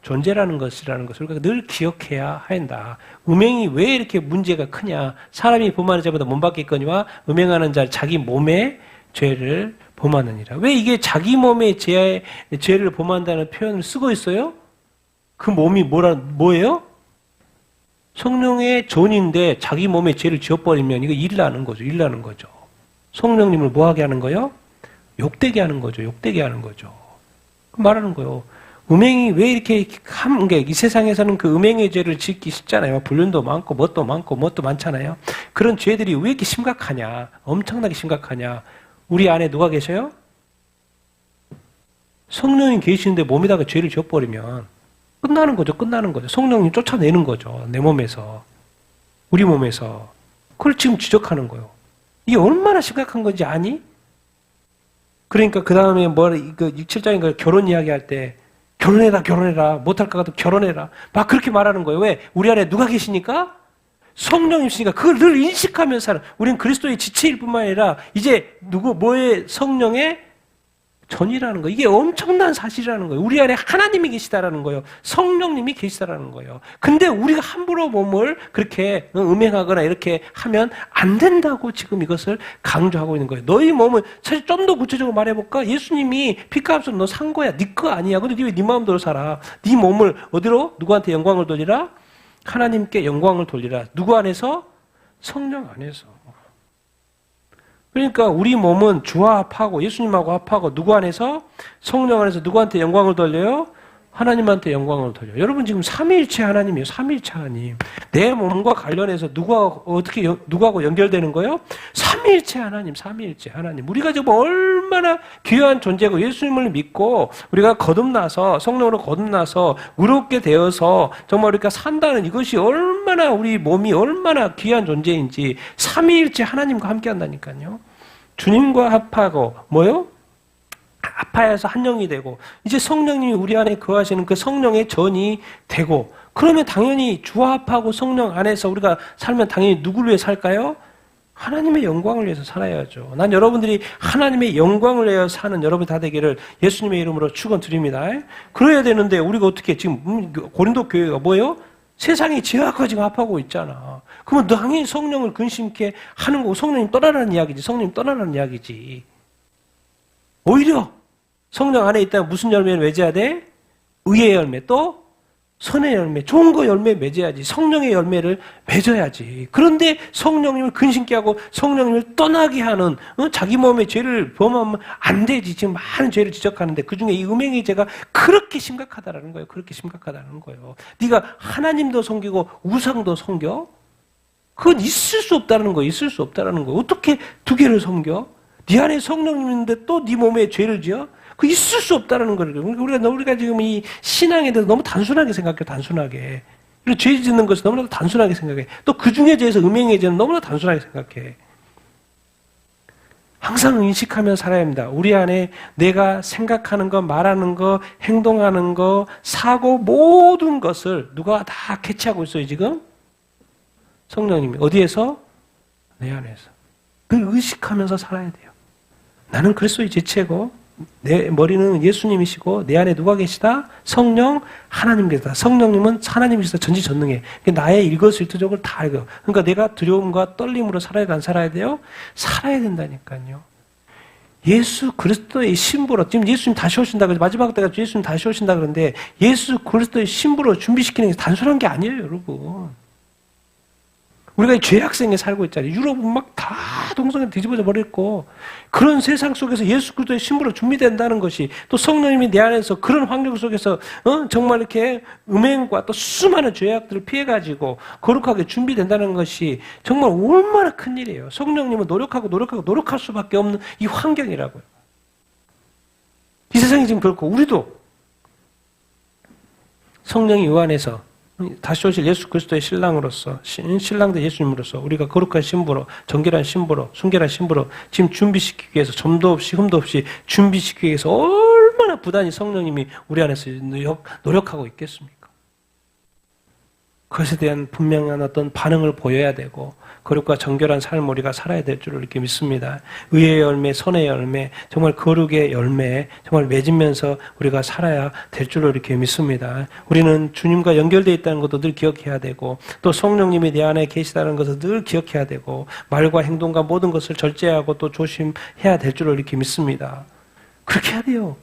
존재라는 것이라는 것을 우리가 늘 기억해야 한다. 음행이 왜 이렇게 문제가 크냐? 사람이 범하는 죄보다 몸 밖에 있거니와 음행하는 자 자기 몸의 죄를 범하느니라. 왜 이게 자기 몸의 죄를 범한다는 표현을 쓰고 있어요? 그 몸이 뭐예요? 성령의 존인데 자기 몸의 죄를 지어버리면 이거 일 나는 거죠. 일 나는 거죠. 성령님을 뭐하게 하는 거예요? 욕되게 하는 거죠. 욕되게 하는 거죠. 말하는 거예요. 음행이 왜 이렇게 한 게, 이 세상에서는 그 음행의 죄를 짓기 쉽잖아요. 불륜도 많고, 뭣도 많고, 뭣도 많잖아요. 그런 죄들이 왜 이렇게 심각하냐? 엄청나게 심각하냐? 우리 안에 누가 계셔요? 성령이 계시는데 몸에다가 죄를 지어버리면 끝나는 거죠. 끝나는 거죠. 성령님 쫓아내는 거죠. 내 몸에서. 우리 몸에서. 그걸 지금 지적하는 거예요. 이게 얼마나 심각한 건지 아니? 그러니까 그 다음에 그 7장인가 결혼 이야기할 때 결혼해라. 못할 것 같아도 결혼해라. 막 그렇게 말하는 거예요. 왜? 우리 안에 누가 계시니까? 성령이 있으니까 그걸 늘 인식하면서 살아. 우리는 그리스도의 지체일 뿐만 아니라 이제 뭐의 성령의 전이라는 거예요. 이게 엄청난 사실이라는 거예요. 우리 안에 하나님이 계시다라는 거예요. 성령님이 계시다라는 거예요. 근데 우리가 함부로 몸을 그렇게 음행하거나 이렇게 하면 안 된다고 지금 이것을 강조하고 있는 거예요. 너희 몸은 사실 좀 더 구체적으로 말해볼까? 예수님이 피값으로 너 산 거야. 네 거 아니야. 근데 왜 네 마음대로 살아? 네 몸을 어디로? 누구한테 영광을 돌리라? 하나님께 영광을 돌리라. 누구 안에서? 성령 안에서. 그러니까 우리 몸은 주와 합하고 예수님하고 합하고 누구 안에서? 성령 안에서 누구한테 영광을 돌려요? 하나님한테 영광을 돌려요. 여러분 지금 삼위일체 하나님이에요. 삼위일체 하나님. 내 몸과 관련해서 누구하고 연결되는 거예요? 삼위일체 하나님, 삼위일체 하나님. 우리가 지금 얼마나 귀한 존재고 예수님을 믿고 우리가 거듭나서 성령으로 거듭나서 의롭게 되어서 정말 우리가 산다는 이것이 얼마나 우리 몸이 얼마나 귀한 존재인지 삼위일체 하나님과 함께 한다니까요. 주님과 합하고 뭐요? 합하여서 한 영이 되고 이제 성령님이 우리 안에 거하시는 그 성령의 전이 되고 그러면 당연히 주와 합하고 성령 안에서 우리가 살면 당연히 누구를 위해 살까요? 하나님의 영광을 위해서 살아야죠. 난 여러분들이 하나님의 영광을 위해 사는 여러분 다 되기를 예수님의 이름으로 축원드립니다. 그래야 되는데 우리가 어떻게 지금 고린도 교회가 뭐예요? 세상이 지하가 지금 합하고 있잖아. 그러면 당연히 성령을 근심케 하는 거고 성령님 떠나라는 이야기지. 성령님 떠나라는 이야기지. 오히려 성령 안에 있다면 무슨 열매를 맺어야 돼? 의의 열매, 또 선의 열매, 좋은 거 열매 맺어야지. 성령의 열매를 맺어야지. 그런데 성령님을 근심케 하고 성령님을 떠나게 하는 자기 몸의 죄를 범하면 안 되지. 지금 많은 죄를 지적하는데 그중에 이 음행의 죄가 그렇게 심각하다라는 거예요. 그렇게 심각하다는 거예요. 네가 하나님도 섬기고 우상도 섬겨? 그건 있을 수 없다는 거예요. 있을 수 없다는 거예요. 어떻게 두 개를 섬겨? 네 안에 성령님인데 또 네 몸에 죄를 지어? 그 있을 수 없다는 거예요. 우리가 지금 이 신앙에 대해서 너무 단순하게 생각해요. 단순하게. 그리고 죄 짓는 것을 너무나 단순하게 생각해. 또 그 중에 대해서 음행의 죄는 너무나 단순하게 생각해. 항상 인식하며 살아야 합니다. 우리 안에 내가 생각하는 거, 말하는 거, 행동하는 거, 사고 모든 것을 누가 다 캐치하고 있어요, 지금? 성령님이. 어디에서? 내 안에서. 그걸 의식하면서 살아야 돼요. 나는 그리스도의 지체고 내 머리는 예수님이시고 내 안에 누가 계시다? 성령 하나님께서. 성령님은 하나님이시다. 전지전능해. 나의 일거수일투족을 다 알고. 그러니까 내가 두려움과 떨림으로 살아야 돼? 안 살아야 돼요? 살아야 된다니까요. 예수 그리스도의 신부로 지금 예수님 다시 오신다 그래서 마지막 때가 예수님 다시 오신다 그러는데 예수 그리스도의 신부로 준비시키는 게 단순한 게 아니에요, 여러분. 우리가 죄악생에 살고 있잖아요. 유럽은 막 다 동성애 뒤집어져 버렸고 그런 세상 속에서 예수 그리스도의 신부로 준비된다는 것이 또 성령님이 내 안에서 그런 환경 속에서 정말 이렇게 음행과 또 수많은 죄악들을 피해가지고 거룩하게 준비된다는 것이 정말 얼마나 큰 일이에요. 성령님은 노력할 수밖에 없는 이 환경이라고요. 이 세상이 지금 그렇고 우리도 성령이 요 안에서 다시 오실 예수 그리스도의 신랑으로서 신랑대 예수님으로서 우리가 거룩한 신부로 정결한 신부로 순결한 신부로 지금 준비시키기 위해서 점도 없이 흠도 없이 준비시키기 위해서 얼마나 부단히 성령님이 우리 안에서 노력하고 있겠습니까? 그것에 대한 분명한 어떤 반응을 보여야 되고 거룩과 정결한 삶을 우리가 살아야 될 줄을 이렇게 믿습니다. 의의 열매, 선의 열매, 정말 거룩의 열매, 정말 맺으면서 우리가 살아야 될 줄을 이렇게 믿습니다. 우리는 주님과 연결되어 있다는 것도 늘 기억해야 되고 또 성령님이 내 안에 계시다는 것을 늘 기억해야 되고 말과 행동과 모든 것을 절제하고 또 조심해야 될 줄을 이렇게 믿습니다. 그렇게 해야 돼요.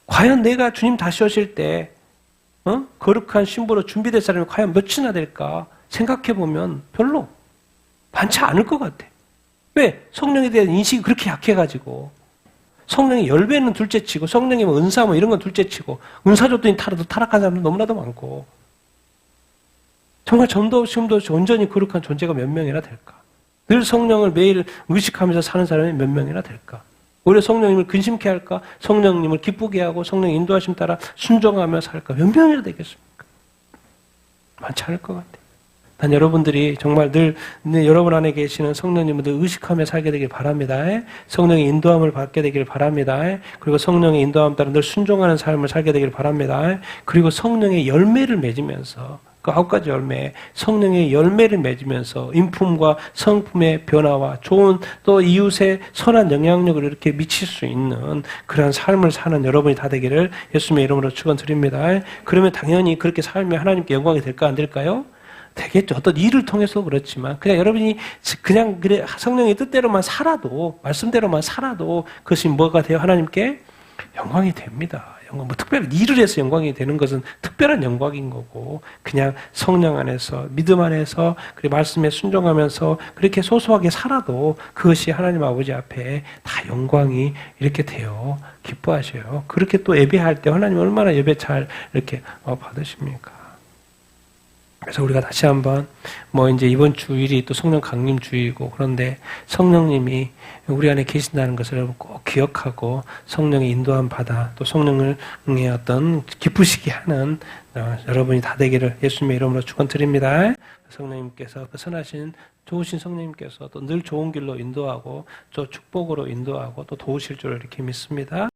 과연 내가 주님 다시 오실 때 거룩한 신부로 준비될 사람이 과연 몇이나 될까? 생각해보면 별로 많지 않을 것 같아. 왜? 성령에 대한 인식이 그렇게 약해가지고 성령의 열배는 둘째치고 성령의 은사 이런 건 둘째치고 은사 줬더니 타락한 사람도 너무나도 많고 정말 점도 없이 흠도 없이 온전히 거룩한 존재가 몇 명이나 될까? 늘 성령을 매일 의식하면서 사는 사람이 몇 명이나 될까? 오히려 성령님을 근심케 할까? 성령님을 기쁘게 하고 성령의 인도하심 따라 순종하며 살까? 몇 명이나 되겠습니까? 많지 않을 것 같아요. 난 여러분들이 정말 늘 여러분 안에 계시는 성령님을 늘 의식하며 살게 되길 바랍니다. 성령의 인도함을 받게 되길 바랍니다. 그리고 성령의 인도함 따라 늘 순종하는 삶을 살게 되길 바랍니다. 그리고 성령의 열매를 맺으면서 그 9가지 열매, 성령의 열매를 맺으면서 인품과 성품의 변화와 좋은 또 이웃의 선한 영향력을 이렇게 미칠 수 있는 그러한 삶을 사는 여러분이 다 되기를 예수님의 이름으로 축원드립니다. 그러면 당연히 그렇게 살면 하나님께 영광이 될까 안 될까요? 되겠죠. 어떤 일을 통해서 그렇지만 그냥 여러분이 그냥 그래 성령의 뜻대로만 살아도 말씀대로만 살아도 그것이 뭐가 돼요? 하나님께 영광이 됩니다. 뭐 특별히 일을 해서 영광이 되는 것은 특별한 영광인 거고 그냥 성령 안에서 믿음 안에서 그리고 말씀에 순종하면서 그렇게 소소하게 살아도 그것이 하나님 아버지 앞에 다 영광이 이렇게 돼요. 기뻐하셔요. 그렇게 또 예배할 때 하나님 얼마나 예배 잘 이렇게 받으십니까? 그래서 우리가 다시 한번 이제 이번 주일이 또 성령 강림 주일이고 그런데 성령님이 우리 안에 계신다는 것을 꼭 기억하고 성령의 인도함 받아 또 성령의 어떤 기쁘시게 하는 여러분이 다 되기를 예수님의 이름으로 축원드립니다. 성령님께서 그 선하신 좋으신 성령님께서 또 늘 좋은 길로 인도하고 또 축복으로 인도하고 또 도우실 줄 이렇게 믿습니다.